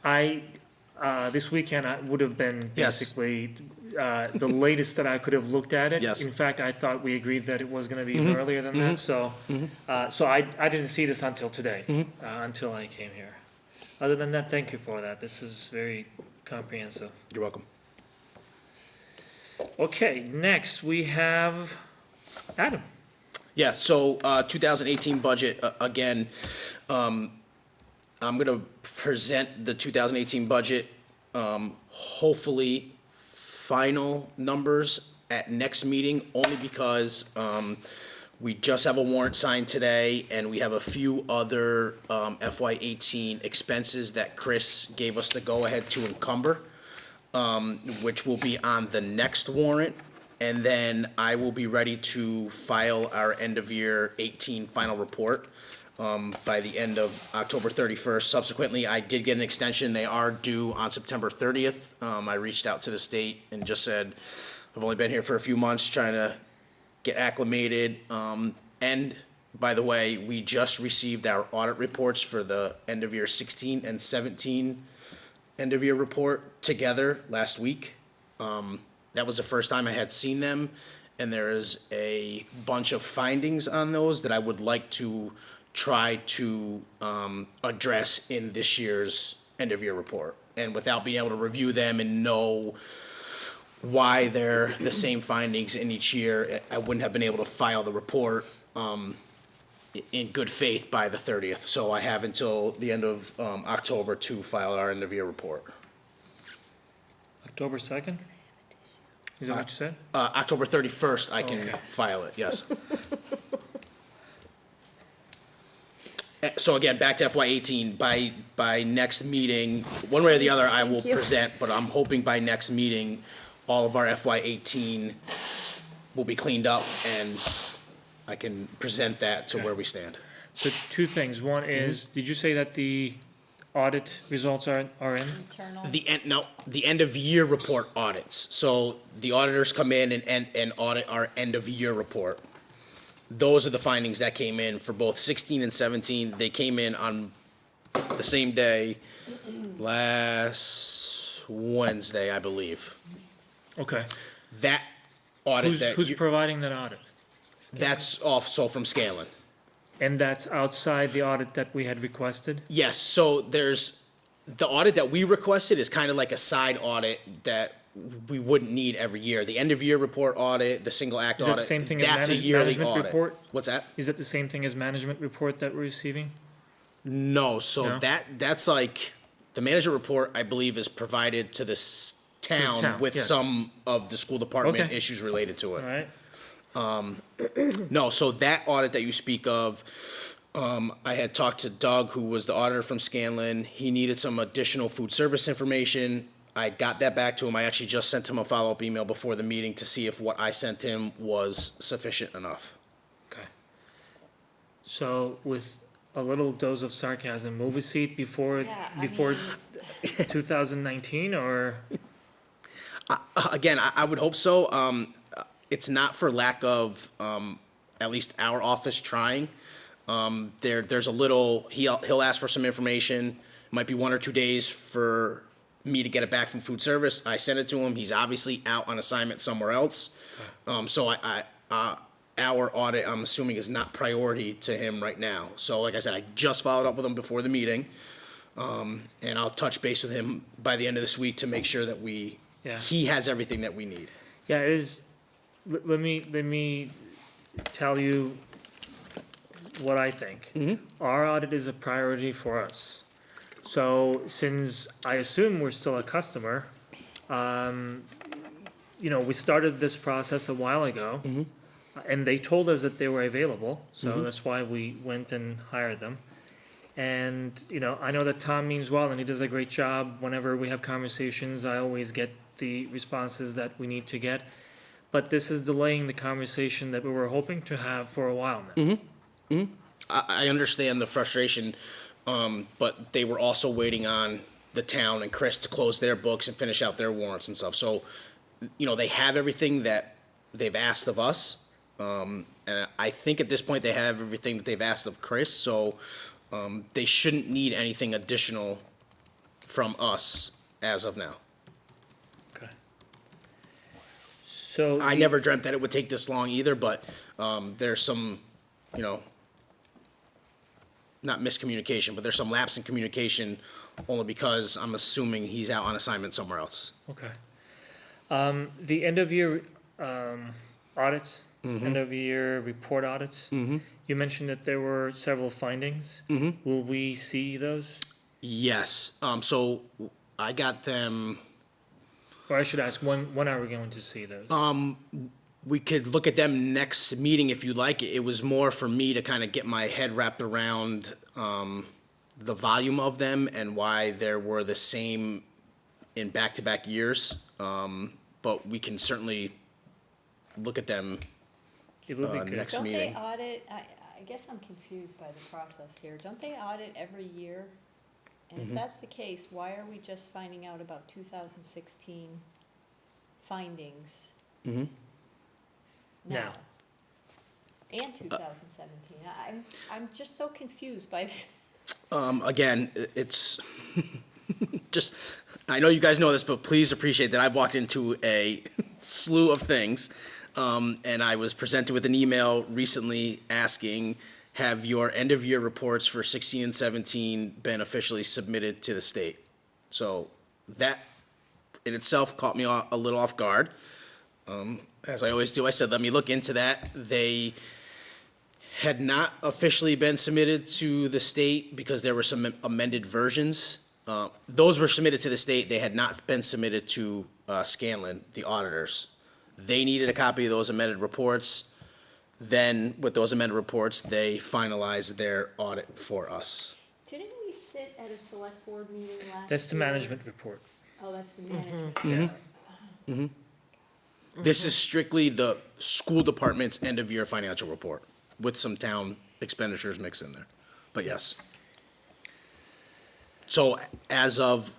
this weekend I would have been Yes. basically, the latest that I could have looked at it. Yes. In fact, I thought we agreed that it was gonna be even earlier than that, so, so I didn't see this until today, until I came here. Other than that, thank you for that, this is very comprehensive. You're welcome. Okay, next we have Adam. Yeah, so 2018 budget, again, I'm gonna present the 2018 budget. Hopefully, final numbers at next meeting, only because, we just have a warrant signed today, and we have a few other, FY eighteen expenses that Chris gave us the go-ahead to encumber, which will be on the next warrant. And then I will be ready to file our end-of-year 18 final report by the end of October 31st. Subsequently, I did get an extension. They are due on September 30th. I reached out to the state and just said, I've only been here for a few months trying to get acclimated. And by the way, we just received our audit reports for the end-of-year 16 and 17 end-of-year report together last week. That was the first time I had seen them, and there is a bunch of findings on those that I would like to try to address in this year's end-of-year report. And without being able to review them and know why they're the same findings in each year, I wouldn't have been able to file the report in good faith by the 30th. So I have until the end of October to file our end-of-year report. October 2nd? Is that what you said? October 31st, I can file it, yes. So again, back to FY eighteen, by next meeting, one way or the other, I will present, but I'm hoping by next meeting, all of our FY eighteen will be cleaned up, and I can present that to where we stand. So two things. One is, did you say that the audit results are in? Internal. The end of year report audits. So the auditors come in and audit our end of year report. Those are the findings that came in for both 16 and 17. They came in on the same day last Wednesday, I believe. Okay. That audit Who's providing that audit? that's also from Scanlon. And that's outside the audit that we had requested? Yes, so there's, the audit that we requested is kind of like a side audit that we wouldn't need every year. The end of year report audit, the single act Is that audit. the same thing as that's a yearly management audit. report? What's that? Is that the same thing as management report that we're receiving? No, so No? that's like, the management report, I believe, is provided to this town town, with yes. some of the school department Okay. issues related to it. All right? No, so that audit that you speak of, I had talked to Doug, who was the auditor from Scanlon. He needed some additional food service information. I got that back to him. I actually just sent him a follow-up email before the meeting to see if what I sent him was sufficient enough. Okay. So with a little dose of sarcasm, will we see it before, Yeah, I before mean- 2019 or? Again, I would hope so. It's not for lack of, at least our office trying. There's a little, he'll ask for some information. It might be 1 or 2 days for me to get it back from food service. I send it to him. He's obviously out on assignment somewhere else. So our audit, I'm assuming, is not priority to him right now. So like I said, I just followed up with him before the meeting. And I'll touch base with him by the end of this week to make sure that Yeah. he has everything that we need. Yeah, it is, let me tell you what I think. Our audit is a priority for us. So since I assume we're still a customer, we started this process a while ago. And they told us that they were available, so that's why we went and hired them. And, I know that Tom means well and he does a great job. Whenever we have conversations, I always get the responses that we need to get. But this is delaying the conversation that we were hoping to have for a while now. I understand the frustration, but they were also waiting on the town and Chris to close their books and finish out their warrants and stuff. So, they have everything that they've asked of us. And I think at this point they have everything that they've asked of Chris. So they shouldn't need anything additional from us as of now. Okay. So. I never dreamt that it would take this long either, but there's some, not miscommunication, but there's some lapse in communication only because I'm assuming he's out on assignment somewhere else. Okay. The end of year audits, end of year report audits, you mentioned that there were several findings. Will we see those? Yes, so I got them Or I should ask, when are we going to see those? We could look at them next meeting if you'd like. It was more for me to kind of get my head wrapped around the volume of them and why there were the same in back-to-back years. But we can certainly look at them It would be good. next Don't meeting. they audit, I guess I'm confused by the process here, don't they audit every year? And if that's the case, why are we just finding out about 2016 findings Mm-hmm. now? And 2017, I'm just so confused by, Again, it's just, I know you guys know this, but please appreciate that I've walked into a slew of things. And I was presented with an email recently asking, have your end of year reports for 16 and 17 been officially submitted to the state? So that in itself caught me a little off guard. As I always do, I said, let me look into that. They had not officially been submitted to the state because there were some amended versions. Those were submitted to the state. They had not been submitted to Scanlon, the auditors. They needed a copy of those amended reports. Then, with those amended reports, they finalized their audit for us. didn't we sit at a select board meeting last year? That's the management report. Oh, that's the management. Yeah. This is strictly the school department's end-of-year financial report with some town expenditures mixed in there. But yes. So as of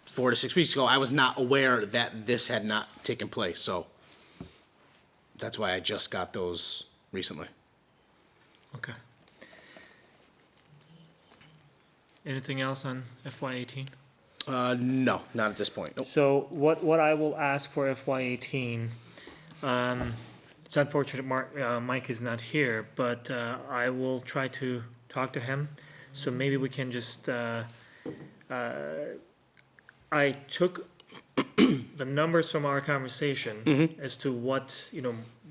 4 to 6 weeks ago, I was not aware that this had not taken place, so that's why I just got those recently. Okay. Anything else on FY18? No, not at this point. Nope. So what I will ask for FY18, it's unfortunate Mike is not here, but I will try to talk to him. So maybe we can just, I took the numbers from our conversation as to what,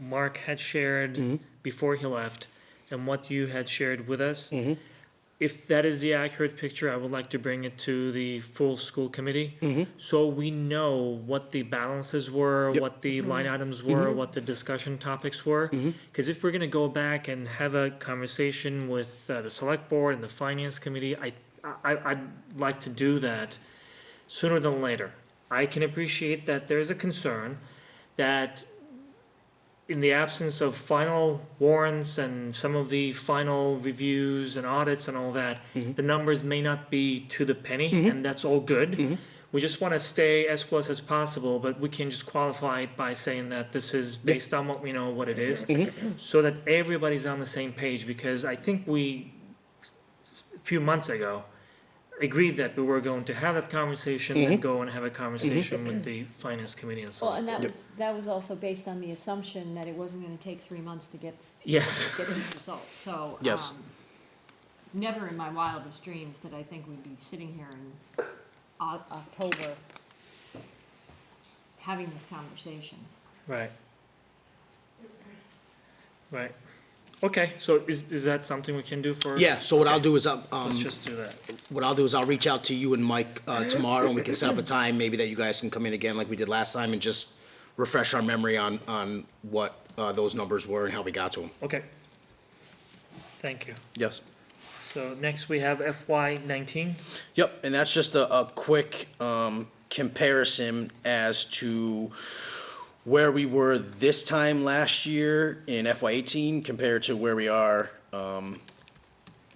Mark had shared before he left and what you had shared with us. If that is the accurate picture, I would like to bring it to the full school committee. So we know what the balances were, Yep. what the line items were, what the discussion topics were. Because if we're gonna go back and have a conversation with the select board and the finance committee, I'd like to do that sooner than later. I can appreciate that there's a concern that in the absence of final warrants and some of the final reviews and audits and all that, the numbers may not be to the penny, and that's all good. We just want to stay as close as possible, but we can just qualify it by saying that this is based on what we know what it is, so that everybody's on the same page, because I think we, a few months ago, agreed that we were going to have that conversation and go and have a conversation with the finance committee and so Well, on. and that was also based on the assumption that it wasn't gonna take 3 months to get Yes. these results, so. Yes. Never in my wildest dreams did I think we'd be sitting here in October having this conversation. Right. Right. Okay, so is that something we can do for? Yeah, so what I'll do is, Let's just do that. what I'll do is I'll reach out to you and Mike tomorrow, and we can set up a time, maybe that you guys can come in again like we did last time, and just refresh our memory on what those numbers were and how we got to them. Okay. Thank you. Yes. So next we have FY19. Yep, and that's just a quick comparison as to where we were this time last year in FY18 compared to where we are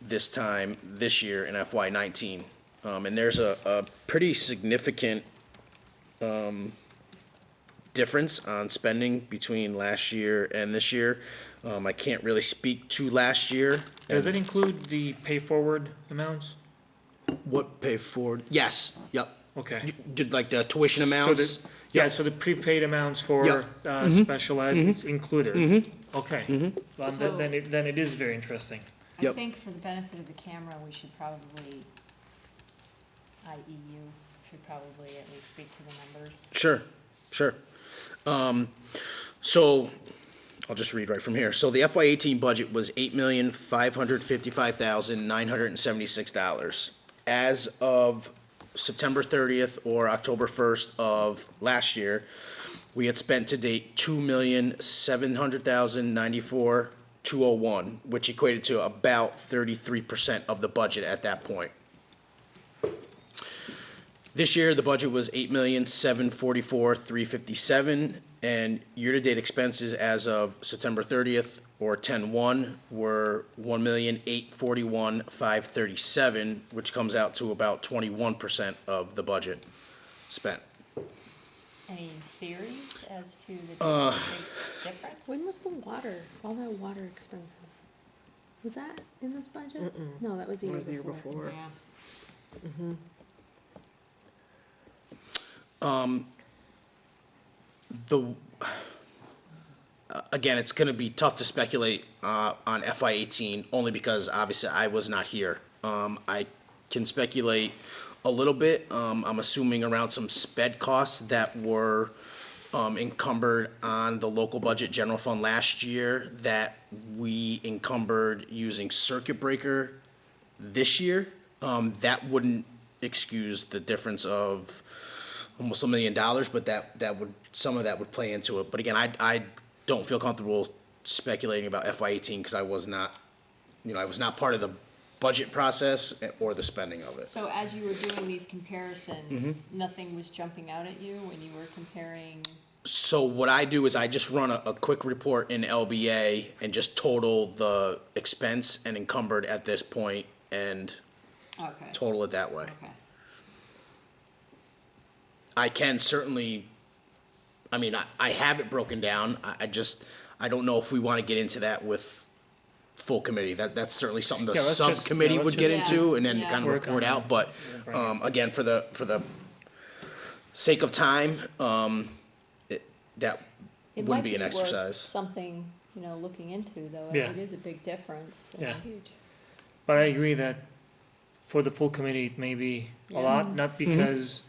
this time this year in FY19. And there's a pretty significant difference on spending between last year and this year. I can't really speak to last year. Does it include the pay forward amounts? What pay forward? Yes, yep. Okay. Did like the tuition amounts? So yeah, so the prepaid amounts for Yep. special ed, it's included? Okay. Well, So- then it is very interesting. I Yep. think for the benefit of the camera, we should probably, i.e. you, should probably at least speak to the numbers. Sure, sure. So, I'll just read right from here. So the FY18 budget was $8,555,976. As of September 30th or October 1st of last year, we had spent to date $2,700,094,201, which equated to about 33% of the budget at that point. This year, the budget was $8,744,357, and year-to-date expenses as of September 30th or 10/1 were $1,841,537, which comes out to about 21% of the budget spent. Any theories as to the difference? When was the water, all that water expenses? Was that in this budget? No, that was the It year was the year before. before. Yeah. Again, it's gonna be tough to speculate, on FY 18, only because obviously I was not here. I can speculate a little bit, I'm assuming around some sped costs that were, encumbered on the local budget general fund last year that we encumbered using circuit breaker this year. That wouldn't excuse the difference of almost $1 million, but that would, some of that would play into it. But again, I don't feel comfortable speculating about FY 18 because I was not, I was not part of the budget process or the spending of it. So as you were doing these comparisons, nothing was jumping out at you when you were comparing? So what I do is I just run a quick report in LBA and just total the expense and encumbered at this point and Okay. total it that way. Okay. I can certainly, I have it broken down. I don't know if we want to get into that with full committee. That's certainly something the Yeah, let's just- subcommittee yeah, would let's get just- into and then Yeah. kind of Work report on out. But, bring it. again, for the sake of time, that It wouldn't might be an worth exercise. Something, looking into though. Yeah. It is a big difference. Yeah. Huge. But I agree that for the full committee, it may be a lot, not because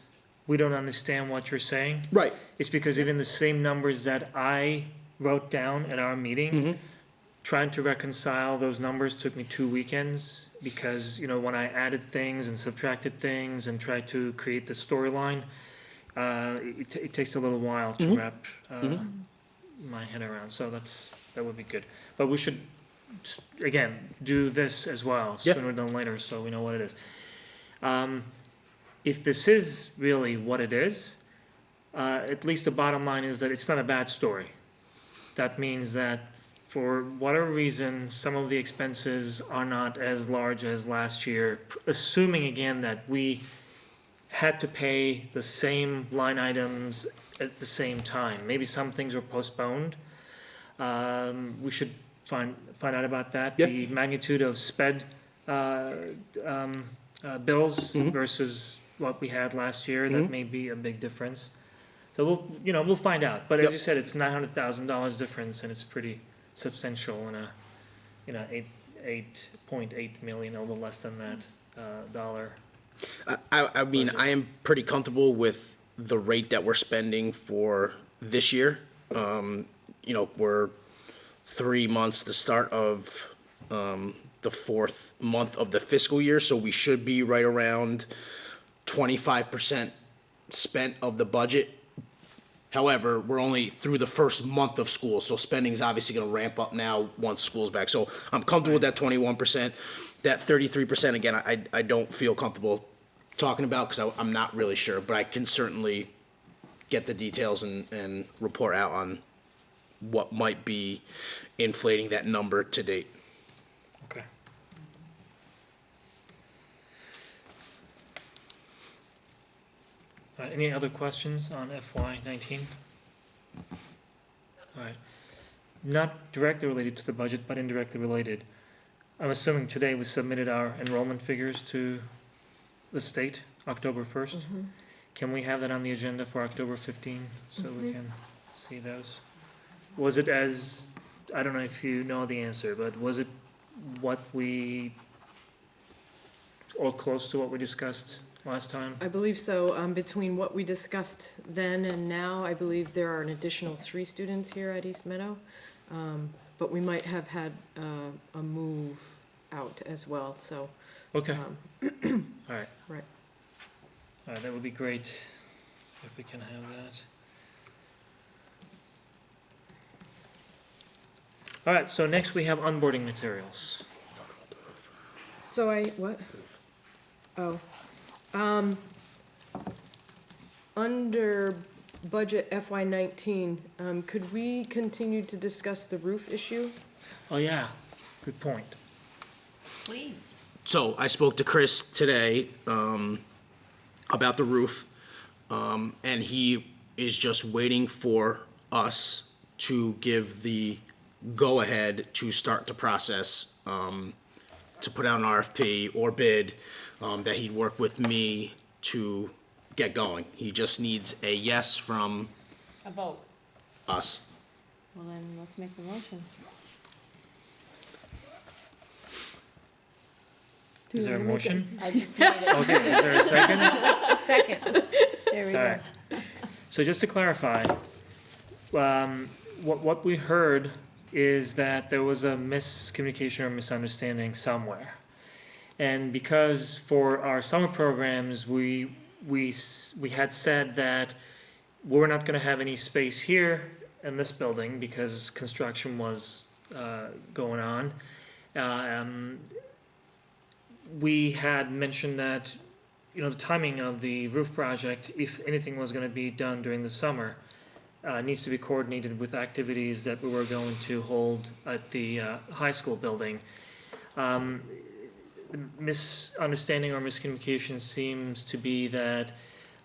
we don't understand what you're saying. Right. It's because even the same numbers that I wrote down at our meeting, trying to reconcile those numbers took me 2 weekends because, when I added things and subtracted things and tried to create the storyline, it takes a little while to wrap my head around. So that would be good. But we should, again, do this as well Yeah. sooner than later so we know what it is. If this is really what it is, at least the bottom line is that it's not a bad story. That means that for whatever reason, some of the expenses are not as large as last year, assuming again that we had to pay the same line items at the same time. Maybe some things were postponed. We should find out about that. Yeah. The magnitude of sped bills versus what we had last year, that may be a big difference. So we'll find out. But as Yep. you said, it's $900,000 difference, and it's pretty substantial in a 8.8 million, a little less than that dollar. I am pretty comfortable with the rate that we're spending for this year. We're 3 months, the start of the 4th month of the fiscal year, so we should be right around 25% spent of the budget. However, we're only through the first month of school, so spending is obviously gonna ramp up now once school's back. So I'm comfortable with that 21%. That 33%, again, I don't feel comfortable talking about, because I'm not really sure, but I can certainly get the details and report out on what might be inflating that number to date. Okay. Any other questions on FY 19? All right. Not directly related to the budget, but indirectly related. I'm assuming today we submitted our enrollment figures to the state, October 1st. Can we have that on the agenda for October 15, so we can see those? Was it I don't know if you know the answer, but was it what or close to what we discussed last time? I believe so. Between what we discussed then and now, I believe there are an additional 3 students here at East Meadow. But we might have had a move out as well, so. Okay, all right. Right. that would be great if we can have that. All right, so next we have onboarding materials. So what? Oh, under budget FY19, could we continue to discuss the roof issue? Oh, yeah, good point. Please. So I spoke to Chris today, about the roof, and he is just waiting for us to give the go-ahead to start the process, to put out an RFP or bid, that he'd work with me to get going. He just needs a yes from A vote. us. Well, then, let's make the motion. Is there a motion? I just made it. Okay, is there a second? Second. There we All go. right. So just to clarify, what we heard is that there was a miscommunication or misunderstanding somewhere. And because for our summer programs, we had said that we're not gonna have any space here in this building because construction was going on. We had mentioned that, the timing of the roof project, if anything was gonna be done during the summer, needs to be coordinated with activities that we were going to hold at the high school building. The misunderstanding or miscommunication seems to be that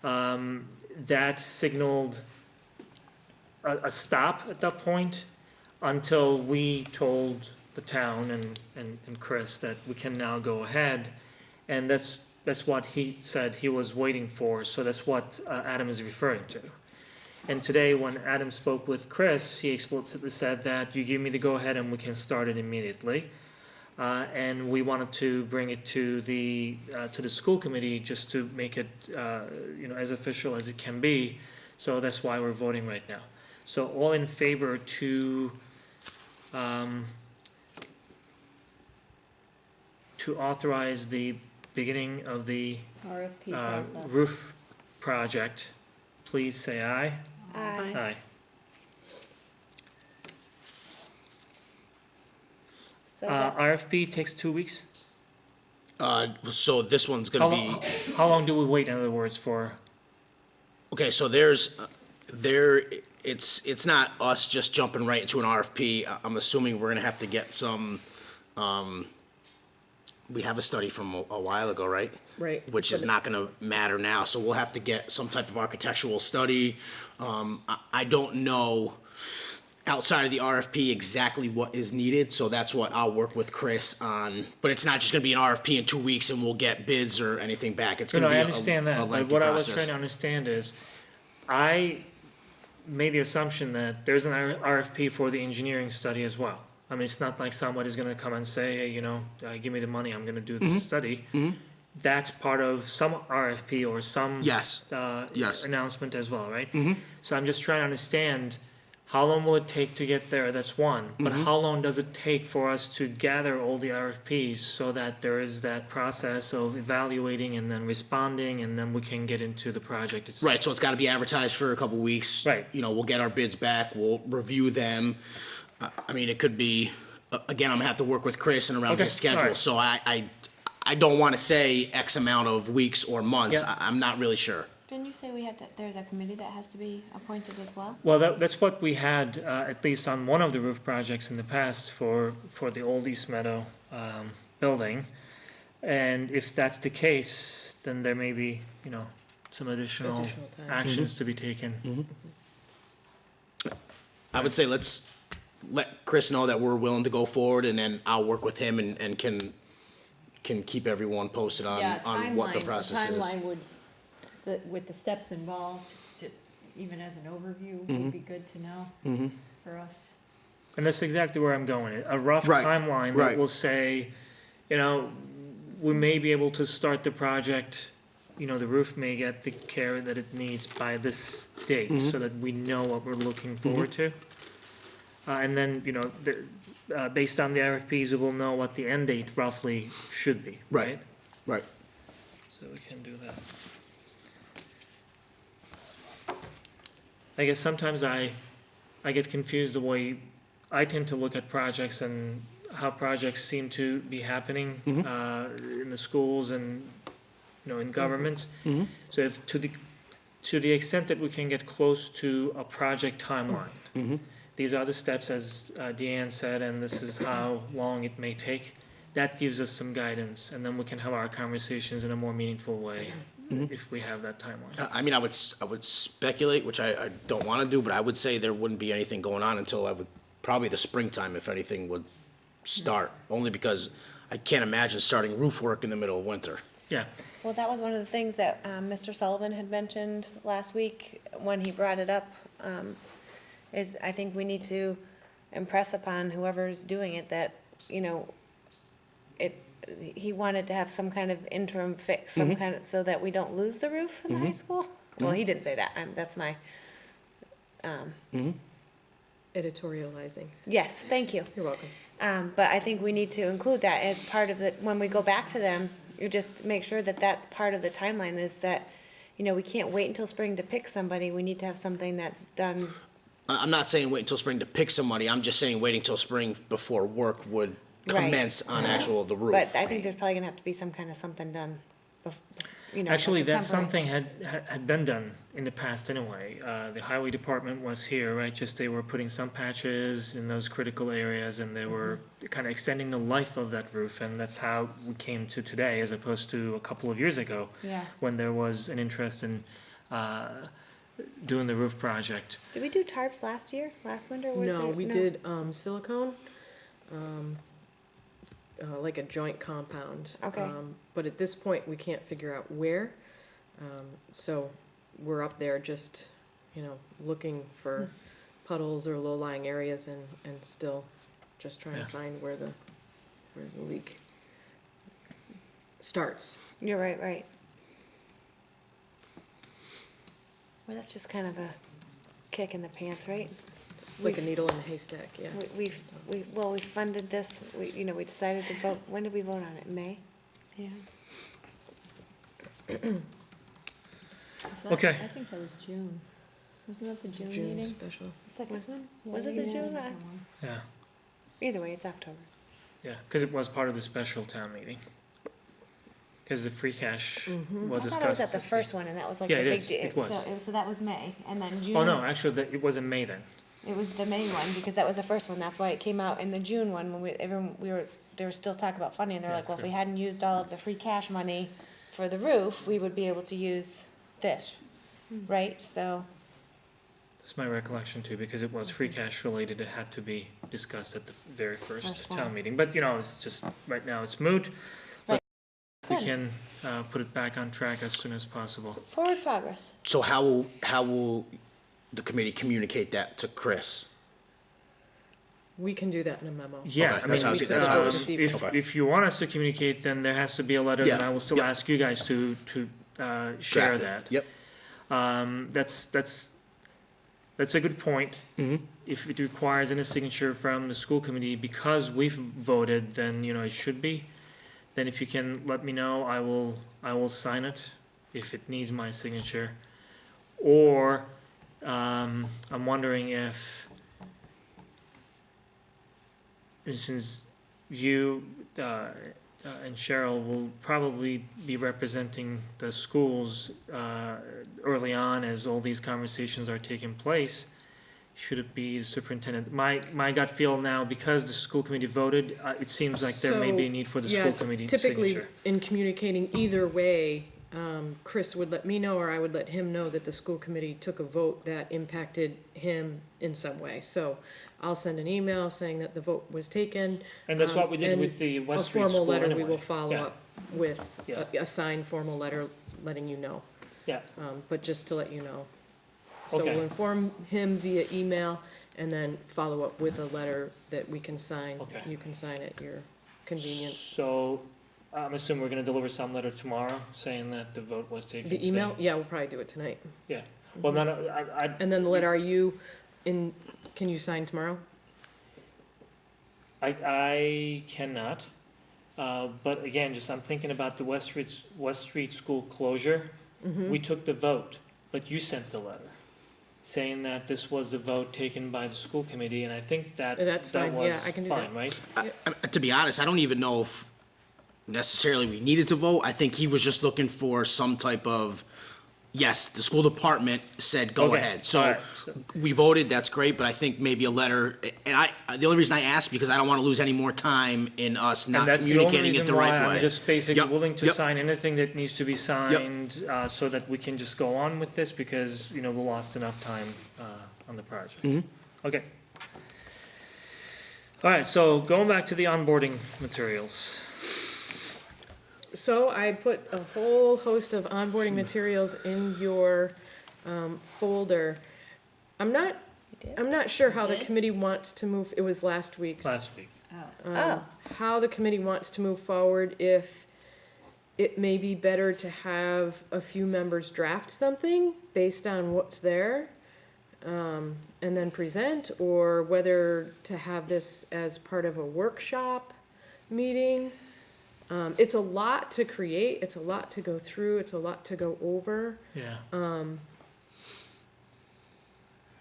that signaled a stop at that point until we told the town and Chris that we can now go ahead. And that's what he said he was waiting for, so that's what Adam is referring to. And today, when Adam spoke with Chris, he explicitly said that you give me the go-ahead and we can start it immediately. And we wanted to bring it to the school committee just to make it, as official as it can be. So that's why we're voting right now. So all in favor to authorize the beginning of the RFP process. roof project, please say aye. Aye. Aye. So that, RFP takes 2 weeks? So this one's gonna be. How long do we wait, in other words, for? Okay, so it's not us just jumping right into an RFP. I'm assuming we're gonna have to get some, we have a study from a while ago, right? Right. Which is not gonna matter now, so we'll have to get some type of architectural study. I don't know outside of the RFP exactly what is needed, so that's what I'll work with Chris on. But it's not just gonna be an RFP in 2 weeks and we'll get bids or anything back. It's No, gonna be I a understand that, but lengthy what I was process. trying to understand is, I made the assumption that there's an RFP for the engineering study as well. I mean, it's not like somebody's gonna come and say, hey, give me the money, I'm gonna do this study. That's part of some RFP or some Yes, yes. announcement as well, right? So I'm just trying to understand, how long will it take to get there? That's one. But how long does it take for us to gather all the RFPs so that there is that process of evaluating and then responding, and then we can get into the project itself? Right, so it's gotta be advertised for a couple weeks. Right. We'll get our bids back, we'll review them. I mean, it could be, again, I'm gonna have to work with Chris and around Okay, his schedule, alright. so I don't wanna say X amount of weeks or months. Yeah. I'm not really sure. didn't you say there's a committee that has to be appointed as well? Well, that's what we had, at least on one of the roof projects in the past for the old East Meadow building. And if that's the case, then there may be, some additional Additional time. actions to be taken. I would say let's let Chris know that we're willing to go forward, and then I'll work with him and can keep everyone posted on what the process is. Timeline would, with the steps involved, just even as an overview, would be good to know for us. And that's exactly where I'm going. A rough Right, timeline right. that will say, we may be able to start the project, the roof may get the care that it needs by this date, so that we know what we're looking forward to. And then, based on the RFPs, we will know what the end date roughly should be, right? Right. So we can do that. I guess sometimes I get confused the way I tend to look at projects and how projects seem to be happening in the schools and, you know, in governments. So if to the extent that we can get close to a project timeline, these are the steps, as Deanne said, and this is how long it may take. That gives us some guidance, and then we can have our conversations in a more meaningful way if we have that timeline. I mean, I would speculate, which I don't want to do, but I would say there wouldn't be anything going on until probably the springtime, if anything would start, only because I can't imagine starting roof work in the middle of winter. Yeah, Well, that was one of the things that Mr. Sullivan had mentioned last week when he brought it up, is I think we need to impress upon whoever's doing it that, you know, he wanted to have some kind of interim fix, some kind of, so that we don't lose the roof in the high school. Well, he didn't say that, that's my, Editorializing. yes, thank you. You're welcome. But I think we need to include that as part of the, when we go back to them, you just make sure that that's part of the timeline, is that, you know, we can't wait until spring to pick somebody, we need to have something that's done. I'm not saying wait until spring to pick somebody, I'm just saying waiting till spring before work would Right. commence on the roof. But I think there's probably gonna have to be some kind of something done, you know. actually, temporary. that's something had been done in the past anyway. The highway department was here, right, just they were putting some patches in those critical areas, and they were kind of extending the life of that roof, and that's how we came to today, as opposed to a couple of years ago, Yeah. when there was an interest in doing the roof project. Did we do tarps last winter? Was No, there- we did silicone, like a joint compound. Okay. But at this point, we can't figure out where. So we're up there just, you know, looking for puddles or low-lying areas and still just trying Yeah. to find where the leak starts. You're right. Well, that's just kind of a kick in the pants, right? It's like a needle in a haystack, yeah. We funded this, we decided to vote, when did we vote on it, in May? Yeah. Okay. I think that was June. Wasn't that the June June meeting? special. The second one? Was it Yeah, the you June had one? second one. Yeah, Either way, it's October. yeah, because it was part of the special town meeting. Because the free cash was I discussed. thought it was at the first one, and that was like Yeah, the it big is. deal. It was. So that was May, and then June. Oh, no, actually, it was in May then. It was the May one, because that was the first one, that's why it came out in the June one, when there was still talk about funding, and they're Yeah, like, well, if we true. hadn't used all of the free cash money for the roof, we would be able to use this, right, so, That's my recollection too, because it was free cash related, it had to be discussed at the very first First town one. meeting. But, you know, it's just, right now it's moot. Right. We Good. can put it back on track as soon as possible. forward progress. So how will the committee communicate that to Chris? We can do that in a memo. Yeah, Okay, I that's mean, how I was- that's how I was- if, okay. if you want us to communicate, then there has to be a letter, Yeah, and I will still yep. ask you guys to share Draft it. that. Yep. That's a good point. If it requires any signature from the school committee, because we've voted, then, you know, it should be. Then if you can let me know, I will sign it if it needs my signature. Or, I'm wondering if, since you, and Cheryl will probably be representing the schools early on as all these conversations are taking place, should it be the superintendent? My gut feel now, because the school committee voted, it seems like there may be a need for the school committee Typically, signature. in communicating either way, Chris would let me know, or I would let him know that the school committee took a vote that impacted him in some way. So I'll send an email saying that the vote was taken. And that's what we did and with the A West Street formal School letter, we anyway. will follow Yeah. up with, Yeah. a signed formal letter letting you know. Yeah, But just to let you know. So Okay. we'll inform him via email and then follow up with a letter that we can sign. Okay. You can sign at your convenience. so I'm assuming we're gonna deliver some letter tomorrow saying that the vote was taken The today. email, yeah, we'll probably do it tonight. Yeah, well, no, I, And then the letter, are you in, can you sign tomorrow? I cannot, but again, just I'm thinking about the West Street School closure. Mm-hmm. We took the vote, but you sent the letter. saying that this was the vote taken by the school committee, and I think that That's that fine. Yeah, was I can do fine, that. right? To be honest, I don't even know if necessarily we needed to vote. I think he was just looking for some type of, yes, the school department said go Okay, ahead. So alright, so- we voted, that's great, but I think maybe a letter, and the only reason I asked, because I don't want to lose any more time in us And not that's the only communicating it reason the why right way. I'm just basically Yep, willing to yep. sign anything that needs to be signed, so that we can just go on with this, because, we lost enough time, on the project. Mhm. Okay. All right, so going back to the onboarding materials. So I put a whole host of onboarding materials in your folder. I'm not sure how the did? committee wants to move, it was last week's. Last week. Oh. How the committee wants to move forward, if it may be better to have a few members draft something based on what's there, and then present, or whether to have this as part of a workshop meeting. It's a lot to create, it's a lot to go through, it's a lot to go over. Yeah.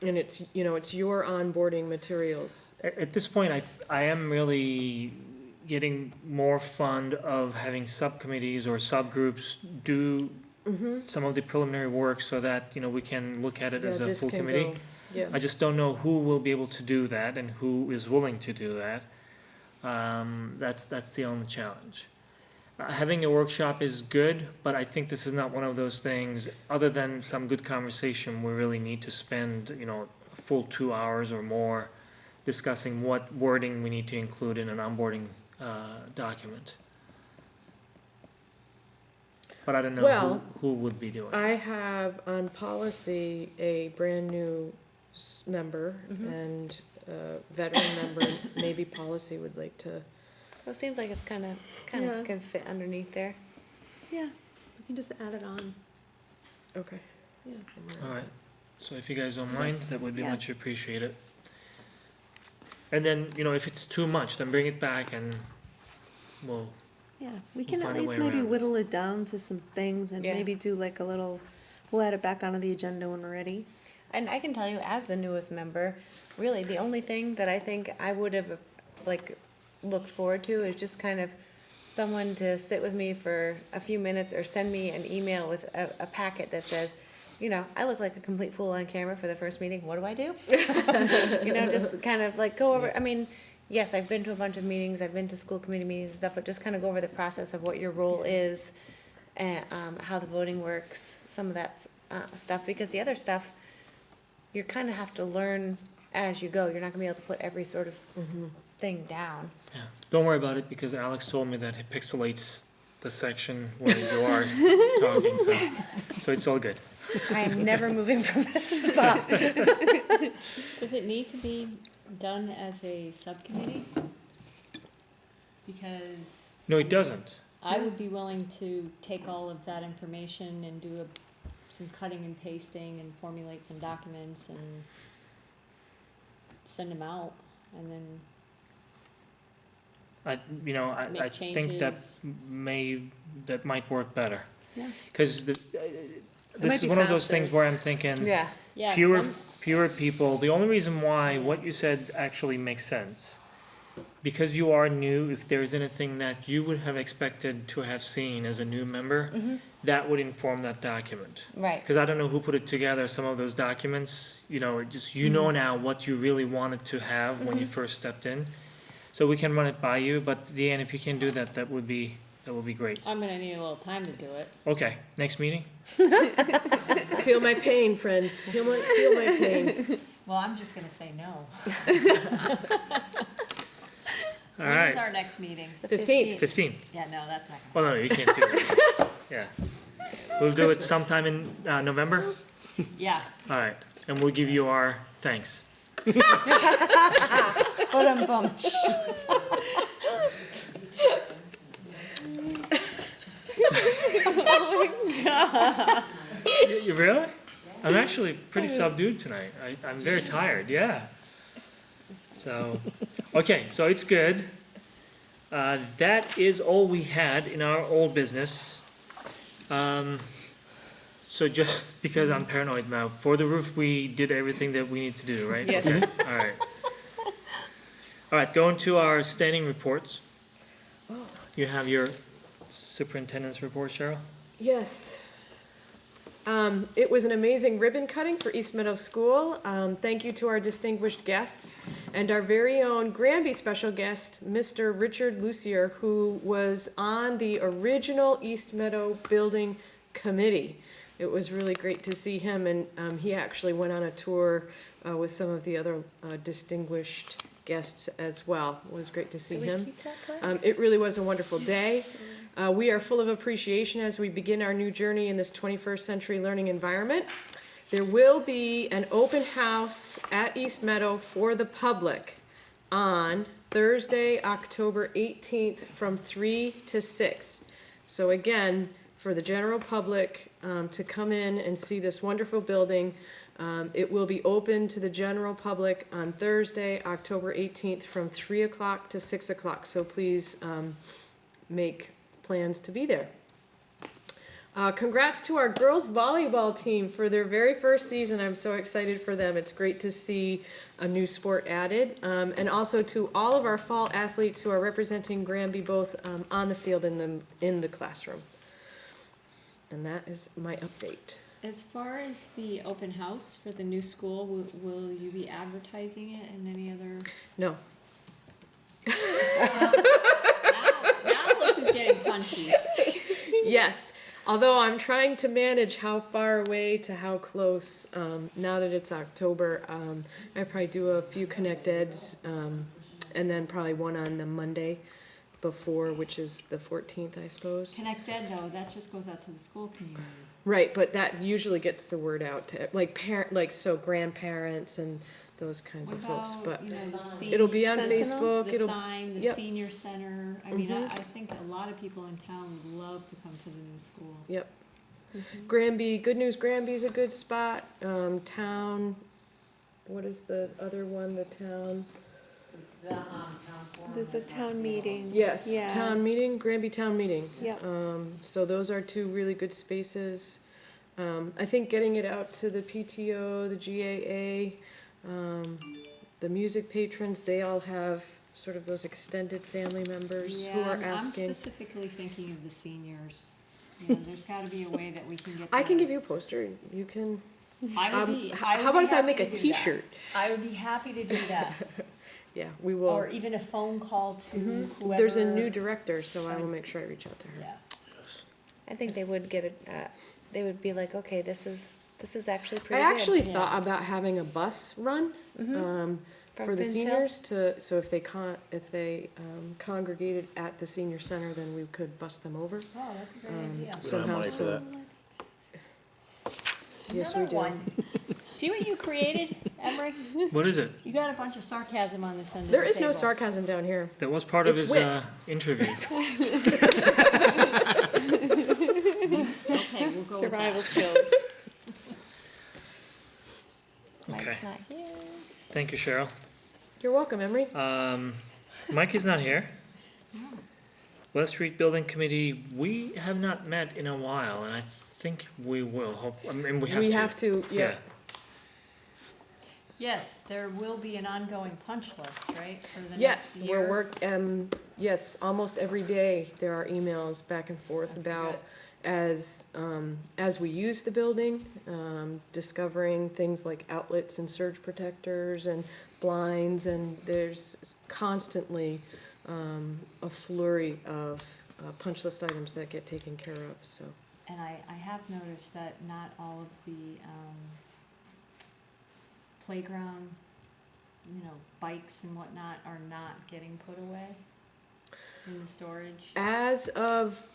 And it's, it's your onboarding materials. At this point, I am really getting more fond of having subcommittees or subgroups do some of the preliminary work, so that, we can look at it as Yeah, a this full can committee. go- Yeah, I just don't know who will be able to do that and who is willing to do that. That's the only challenge. Having a workshop is good, but I think this is not one of those things, other than some good conversation, we really need to spend, a full 2 hours or more discussing what wording we need to include in an onboarding document. But I don't know Well, who would be doing it. I have on policy a brand-new member and a veteran member, and maybe policy would like to. Well, it seems like it's kind of Yeah. could fit underneath there. Yeah, we can just add it on, Okay. yeah. All right, so if you guys don't mind, that would be Yeah. much appreciated. And then, if it's too much, then bring it back and we'll, Yeah, we can at find a least way maybe around it. whittle it down to some things and Yeah. maybe do like a little, we'll add it back onto the agenda when we're ready. And I can tell you, as the newest member, really the only thing that I think I would have looked forward to is just kind of someone to sit with me for a few minutes or send me an email with a packet that says, I look like a complete fool on camera for the first meeting. What do I do? Just kind of go over. I mean, yes, I've been to a bunch of meetings. I've been to school committee meetings and stuff, but just kind of go over the process of what your role is, and how the voting works, some of that stuff. Because the other stuff, you kind of have to learn as you go. You're not gonna be able to put every sort of thing down. yeah. Don't worry about it, because Alex told me that it pixelates the section where you are talking, so it's all good. I am never moving from this spot. Does it need to be done as a subcommittee? Because No, it doesn't. I would be willing to take all of that information and do some cutting and pasting and formulate some documents and send them out, and then I make think that changes. that might work better. Yeah. Because might this is be one of those faster. things where I'm thinking, Yeah. Yeah, fewer people. The only reason why what you said actually makes sense, because you are new, if there's anything that you would have expected to have seen as a new member, that would inform that document. Right. Because I don't know who put it together, some of those documents, it just, know now what you really wanted to have when you first stepped in. So we can run it by you, but Deanne, if you can do that, that would be great. I'm gonna need a little time to do it. Okay, next meeting? Feel my pain, friend. Feel my pain. Well, I'm just gonna say no. All When is right, our next meeting? 15th. 15. Yeah, no, that's not Oh, no, you can't do that. Yeah. We'll do it sometime in November? gonna, yeah. All right, and we'll give you our thanks. You really? I'm actually pretty subdued tonight. I'm very tired, yeah. So, okay, so it's good. That is all we had in our old business. So just because I'm paranoid now, for the roof, we did everything that we need to do, right? Yes. Okay, all right. All right, going to our standing reports. You have your superintendent's report, Cheryl? Yes. It was an amazing ribbon cutting for East Meadow School. Thank you to our distinguished guests and our very own Granby special guest, Mr. Richard Lucier, who was on the original East Meadow Building Committee. It was really great to see him, and he actually went on a tour with some of the other distinguished guests as well. It was great to see him. It really was a wonderful day. We are full of appreciation as we begin our new journey in this 21st century learning environment. There will be an open house at East Meadow for the public on Thursday, October 18th from 3 to 6. So again, for the general public to come in and see this wonderful building. It will be open to the general public on Thursday, October 18th from 3 o'clock to 6 o'clock. So please make plans to be there. Congrats to our girls volleyball team for their very first season. I'm so excited for them. It's great to see a new sport added. And also to all of our fall athletes who are representing Granby both on the field and in the classroom. And that is my update. As far as the open house for the new school, will you be advertising it in any other? No. Now look who's getting punchy. Yes. Although I'm trying to manage how far away to how close, now that it's October, I probably do a few Connect Eds, and then probably one on the Monday before, which is the 14th, I suppose. Connect Ed though, that just goes out to the school community. Right, but that usually gets the word out to, so grandparents and those kinds of folks, but You know, the it'll be on Sentinel? Facebook, The it'll, sign, the yep. senior center, I mean, I Mhm. think a lot of people in town would love to come to the new school. yep. Granby, Good News Granby's a good spot, town, what is the other one, the town? The, town forum. There's a town meeting. Yes, Yeah. town meeting, Granby Town Meeting. Yep. So those are two really good spaces. I think getting it out to the PTO, the GAA, the music patrons, they all have sort of those extended family members who are Yeah, I'm asking. specifically thinking of the seniors. You know, there's gotta be a way that we can get. I can the- give you a poster, you can, I would be, I would how about be if I happy make to a do that. T-shirt? I would be happy to do that, Yeah, we will. or even a phone call to whoever. There's a new director, so I will make sure I reach out to her. Yeah, I think they would get it, they would be like, okay, this is actually I pretty good. actually Yeah. thought about having a bus run, From for the Finn's Hill? seniors to, so if they congregated at the senior center, then we could bus them over. oh, that's a great idea. We don't have Somehow, money for so. that. Yes, we Another do. one. See what you created, Emery? What is it? You got a bunch of sarcasm on this end of the There is no table. sarcasm down here. That was part of It's his wit. interview. Okay, we'll go Survival with skills. Okay, Mike's not here. thank you, Cheryl. You're welcome, Emery. Mike is not here. West Street Building Committee, we have not met in a while, and I think we will. I mean, we have to. Yeah. Yes, there will be an ongoing punch list, right, for the next Yes, year? yes, almost every day there are emails back and forth about as we use the building, discovering things like outlets and surge protectors and blinds, and there's constantly a flurry of punch list items that get taken care of, so. And I have noticed that not all of the, playground, you know, bikes and whatnot are not getting put away in the storage. As of,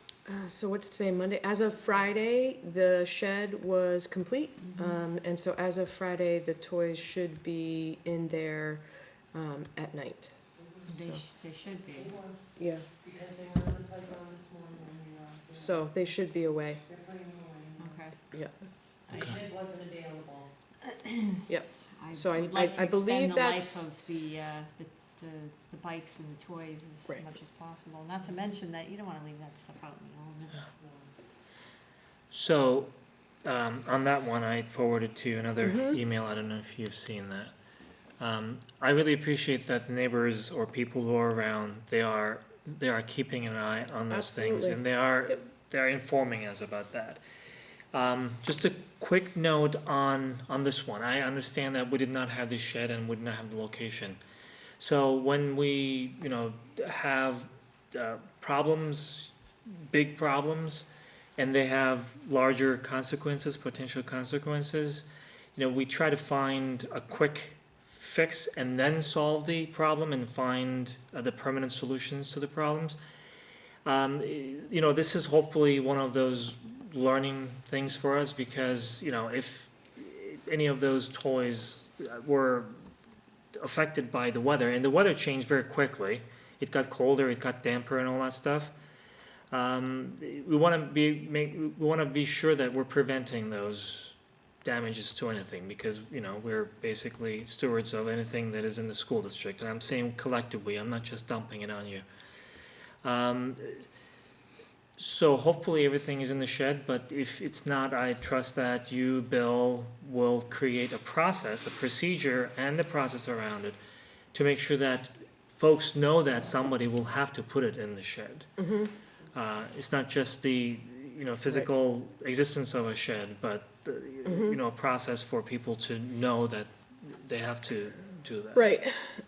so what's today, Monday? As of Friday, the shed was complete. And so as of Friday, the toys should be in there at night. They, So, they should be. yeah, Because they were on the playground this morning when so they should be away. they're putting them away. Okay. Yeah. The shed wasn't available. So I- would like to I believe extend the life that's- of the bikes and the toys as Right. much as possible, not to mention that you don't wanna leave that stuff out in the elements. So, on that one, I forwarded to you another email, I don't know if you've seen that. I really appreciate that neighbors or people who are around, they are keeping an eye on those things, Absolutely. and they are, Yep. they're informing us about that. Just a quick note on this one, I understand that we did not have the shed and we did not have the location. So when we, have problems, big problems, and they have larger consequences, potential consequences, we try to find a quick fix and then solve the problem and find the permanent solutions to the problems. This is hopefully one of those learning things for us because, if any of those toys were affected by the weather, and the weather changed very quickly, it got colder, it got damper and all that stuff. We want to be sure that we're preventing those damages to anything because we're basically stewards of anything that is in the school district, and I'm saying collectively. I'm not just dumping it on you. So hopefully everything is in the shed, but if it's not, I trust that you, Bill, will create a process, a procedure, and the process around it to make sure that folks know that somebody will have to put it in the shed. It's not just the physical existence of a shed, but a process for people to know that they have to do that. Right,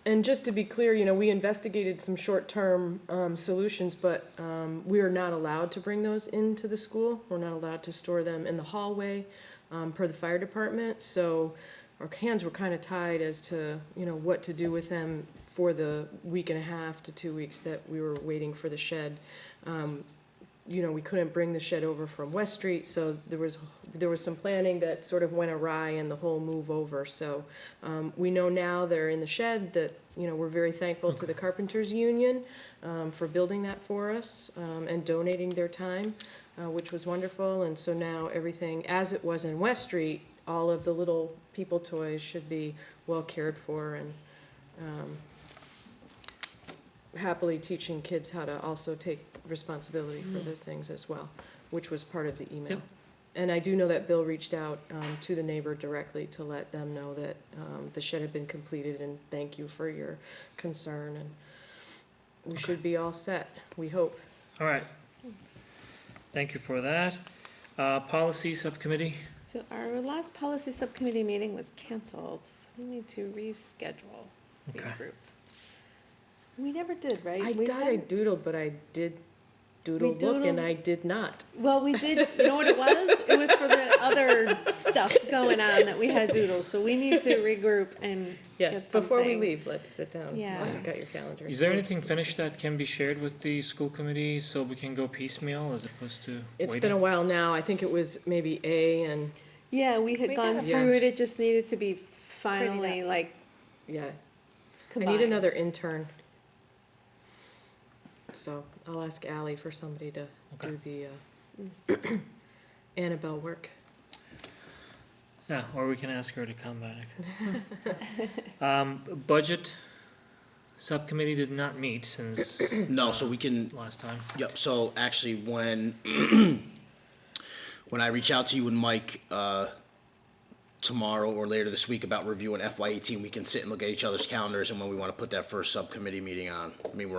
and just to be clear, we investigated some short-term solutions, but we are not allowed to bring those into the school. We're not allowed to store them in the hallway per the fire department, so our hands were kind of tied as to, what to do with them for the week and a half to 2 weeks that we were waiting for the shed. We couldn't bring the shed over from West Street, so there was some planning that sort of went awry in the whole move over. So we know now they're in the shed, that we're very thankful to the Carpenters Union for building that for us and donating their time, which was wonderful. And so now everything, as it was in West Street, all of the little people toys should be well cared for, and happily teaching kids how to also take responsibility for their things as well, which was part of the email. Yep. And I do know that Bill reached out to the neighbor directly to let them know that the shed had been completed, and thank you for your concern, and we should be all set, we hope. All right. Thank you for that. Policy Subcommittee. So our last policy subcommittee meeting was canceled, so we need to reschedule the Okay. group. We never did, right? I We thought I hadn't- doodled, but I did doodle look, doodled? and I did not. Well, we did, you know what it was? It was for the other stuff going on that we had doodles, so we need to regroup and Yes, get before we something. leave, let's sit down. Yeah. While you've got your calendar. Is there anything finished that can be shared with the school committee so we can go piecemeal as opposed to It's waiting? been a while now, I think it was maybe A and, Yeah, we had We gone got a through it, bunch. it just needed to be finally, up. like, yeah. I combined. need another intern. So I'll ask Ally for somebody to do the Annabelle work. Yeah, or we can ask her to come back. Budget Subcommittee did not meet since No, so we can, last time. yep, so actually when, when I reach out to you and Mike, tomorrow or later this week about reviewing FY18, we can sit and look at each other's calendars and when we wanna put that first subcommittee meeting on. I mean,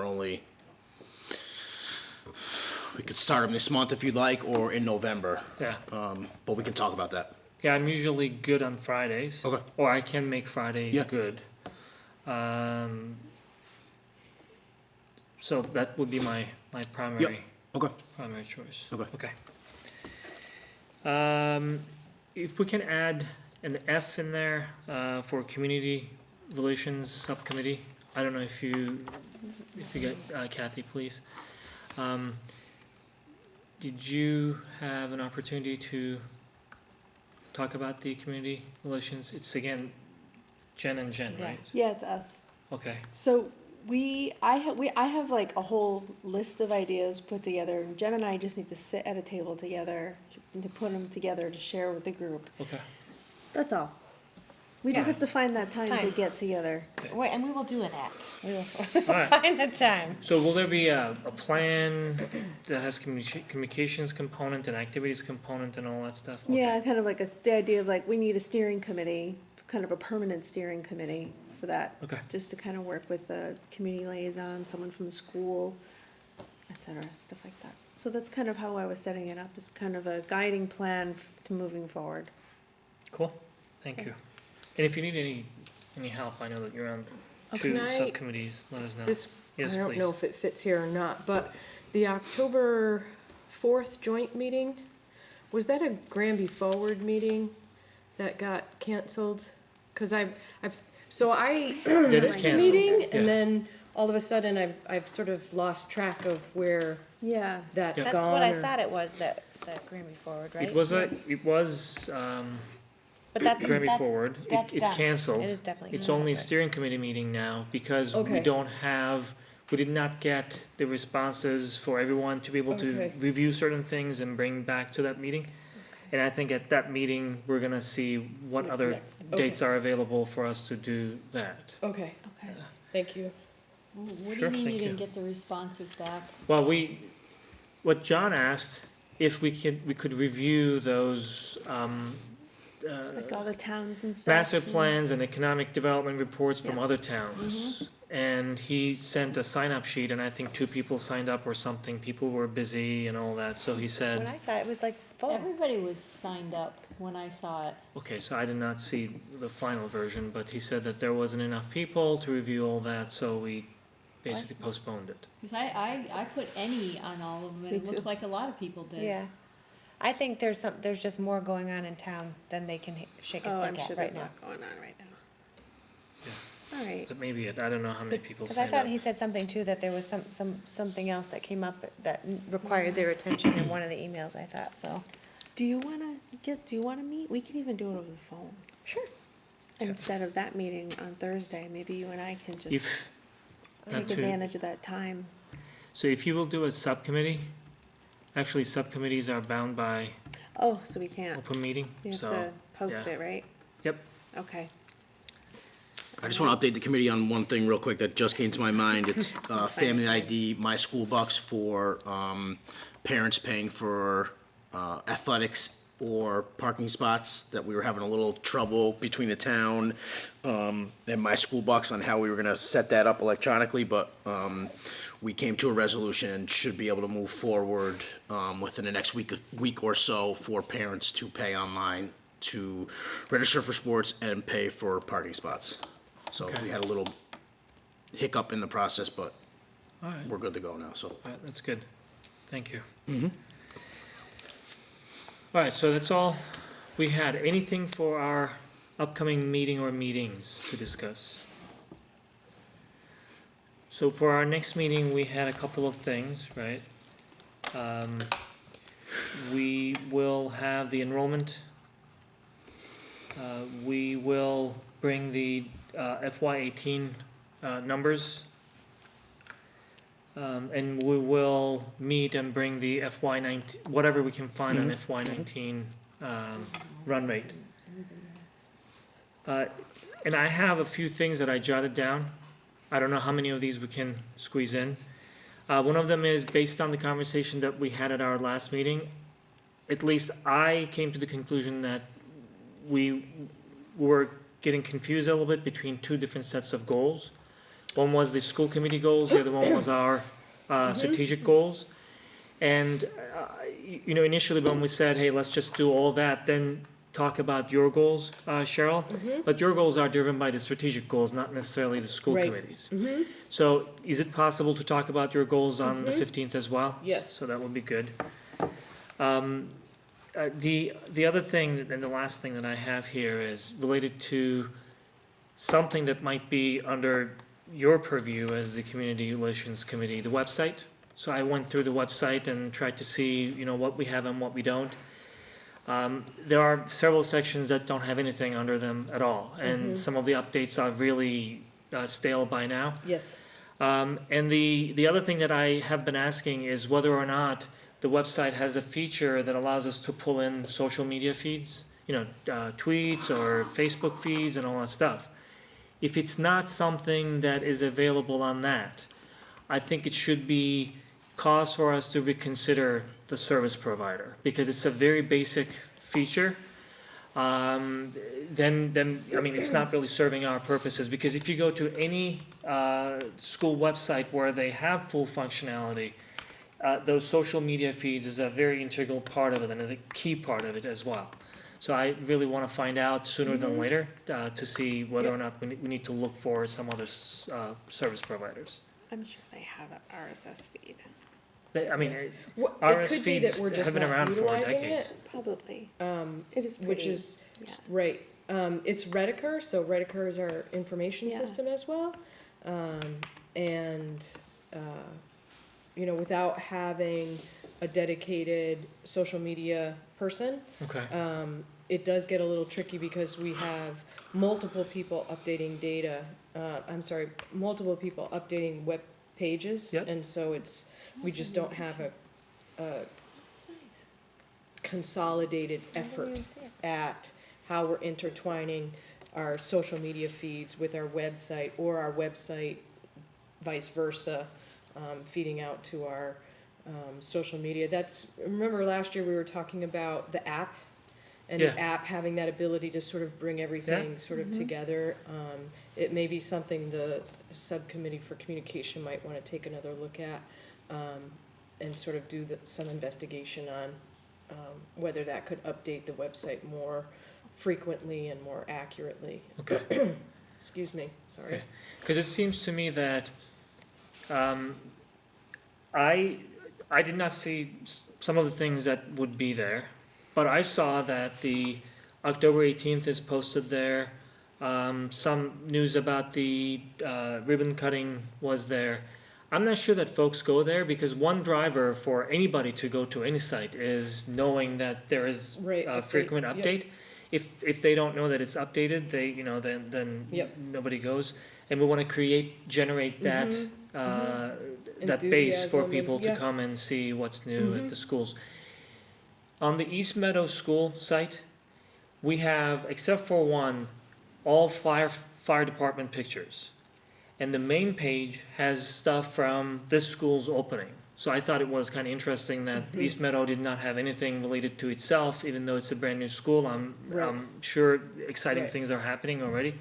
we could start them this month if you'd like, or in November, Yeah. but we can talk about that. Yeah, I'm usually good on Fridays. Okay. Or I can make Fridays Yeah. good. So that would be my primary Okay. choice. Okay. If we can add an F in there, for Community Relations Subcommittee, I don't know if you get, Kathy, please. Did you have an opportunity to talk about the community relations? It's again, Jen and Jen, right? Yeah, it's us. Okay, So I have like a whole list of ideas put together, and Jen and I just need to sit at a table together and to put them together to share with the group. okay. That's all. We just Yeah. have to find that time to Time. get together. Wait, and we will do that. We will right. find the time. So will there be a plan that has communications component and activities component and all that stuff? Okay. Yeah, kind of like the idea of like, we need a steering committee, kind of a permanent steering committee for that. Okay. Just to kind of work with a community liaison, someone from the school, et cetera, stuff like that. So that's kind of how I was setting it up, is kind of a guiding plan to moving forward. Cool, thank you. And if you need any help, I know that you're on two Can I- subcommittees, let us know. This, I Yes, don't please. know if it fits here or not, but the October 4th joint meeting, was that a Granby Forward meeting that got canceled? Cause I Did it missed the cancel? meeting, Yeah. and then all of a sudden I've sort of lost track of where Yeah. that's Yeah. gone. That's what I or- thought it was, that Grammy Forward, right? It was, But that's, Grammy that's, Forward, that's it's done. canceled. It is definitely It's canceled, only a right. steering committee meeting now, because we Okay. don't have, we did not get the responses for everyone to be able to Okay. review certain things and bring back to that meeting. And I think at that meeting, we're gonna see what other Next. dates are available for us to do that. Okay, Okay. thank you. What do Sure, you mean thank you didn't you. get the responses back? Well, what John asked, if we could review those, Like all the towns and stuff. master plans and economic development reports from Yeah. other towns. And he sent a sign-up sheet, and I think 2 people signed up or something. People were busy and all that, so he When said, I saw it, it was like full. Everybody was signed up when I saw it. okay, so I did not see the final version, but he said that there wasn't enough people to review all that, so we basically postponed it. Cause I put any on all of them, and Me it looked too. like a lot of people did. Yeah. I think there's just more going on in town than they can shake a Oh, stick I'm at sure right there's a now. lot going on right now. All right. That may be it. I don't know how many people Cause I signed thought up. he said something too, that there was something else that came up that required their attention in one of the emails, I thought, so. Do you wanna meet? We can even do it over the phone. Sure. Instead of that meeting on Thursday, maybe you and I can just If, not take to- advantage of that time. So if you will do a subcommittee, actually subcommittees are bound by Oh, so we can't. open meeting, You have so, to post yeah. it, right? Yep. Okay. I just want to update the committee on one thing real quick that just came to my mind. It's Family ID, My School Bucks for parents paying for athletics or parking spots, that we were having a little trouble between the town and My School Bucks on how we were going to set that up electronically, but we came to a resolution and should be able to move forward within the next week or so for parents to pay online to register for sports and pay for parking spots. So Okay. we had a little hiccup in the process, but All right, we're good to go now, so. all right, that's good. Thank you. All right, so that's all we had. Anything for our upcoming meeting or meetings to discuss? So for our next meeting, we had a couple of things, right? We will have the enrollment. We will bring the FY18 numbers. And we will meet and bring the FY19, whatever we can find on FY19 run rate. And I have a few things that I jotted down. I don't know how many of these we can squeeze in. One of them is based on the conversation that we had at our last meeting. At least I came to the conclusion that we were getting confused a little bit between 2 different sets of goals. One was the school committee goals, the other one was our strategic goals. And, you know, initially when we said, hey, let's just do all that, then talk about your goals, Cheryl. But your goals are driven by the strategic goals, not necessarily the school Right. committees. So is it possible to talk about your goals on the 15th as well? Yes. So that would be good. The other thing, and the last thing that I have here is related to something that might be under your purview as the Community Relations Committee, the website. So I went through the website and tried to see, you know, what we have and what we don't. There are several sections that don't have anything under them at all, and some of the updates are really stale by now. Yes. And the other thing that I have been asking is whether or not the website has a feature that allows us to pull in social media feeds. tweets or Facebook feeds and all that stuff. If it's not something that is available on that, I think it should be cause for us to reconsider the service provider, because it's a very basic feature. Then I mean, it's not really serving our purposes, because if you go to any school website where they have full functionality, those social media feeds is a very integral part of it, and is a key part of it as well. So I really want to find out sooner than later to see whether or not we need to look for some other service providers. I'm sure they have an RSS feed. I mean, Well, RS it could be that feeds we're just have been not around for utilizing decades. it. Probably. Um, It is which pretty- is yeah. right. It's Redicur, so Redicur is our information Yeah. system as well. And without having a dedicated social media person, Okay. it does get a little tricky because we have multiple people updating data. Multiple people updating web pages, Yep. and so we just don't have a consolidated effort at how we're intertwining our social media feeds with our website, or our website vice versa, feeding out to our social media. Remember last year we were talking about the app, and Yeah. the app having that ability to sort of bring everything sort of together. It may be something the Subcommittee for Communication might want to take another look at, and sort of do some investigation on whether that could update the website more frequently and more accurately. Okay. Excuse me, sorry. Okay. Because it seems to me that I did not see some of the things that would be there, but I saw that the October 18th is posted there. Some news about the ribbon cutting was there. I'm not sure that folks go there, because one driver for anybody to go to any site is knowing that there is Right, a update, frequent yep. update. If they don't know that it's updated, then Yep. nobody goes. And we want to generate that that base for Enthusiasm and- people to yeah. come and see what's new at the schools. On the East Meadow School site, we have, except for one, all fire department pictures. And the main page has stuff from this school's opening. So I thought it was kind of interesting that East Meadow did not have anything related to itself, even though it's a brand new school. I'm sure exciting Right. things are happening already.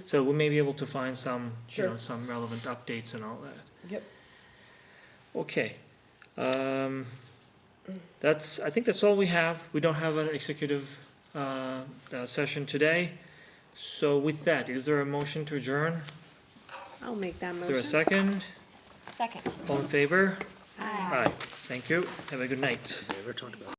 So we may be able to find some, Sure. some relevant updates and all that. Yep. Okay. I think that's all we have. We don't have an executive session today. So with that, is there a motion to adjourn? I'll make that Is motion. there a second? Second. All in favor? Aye. Aye. Thank you. Have a good night. We ever talked about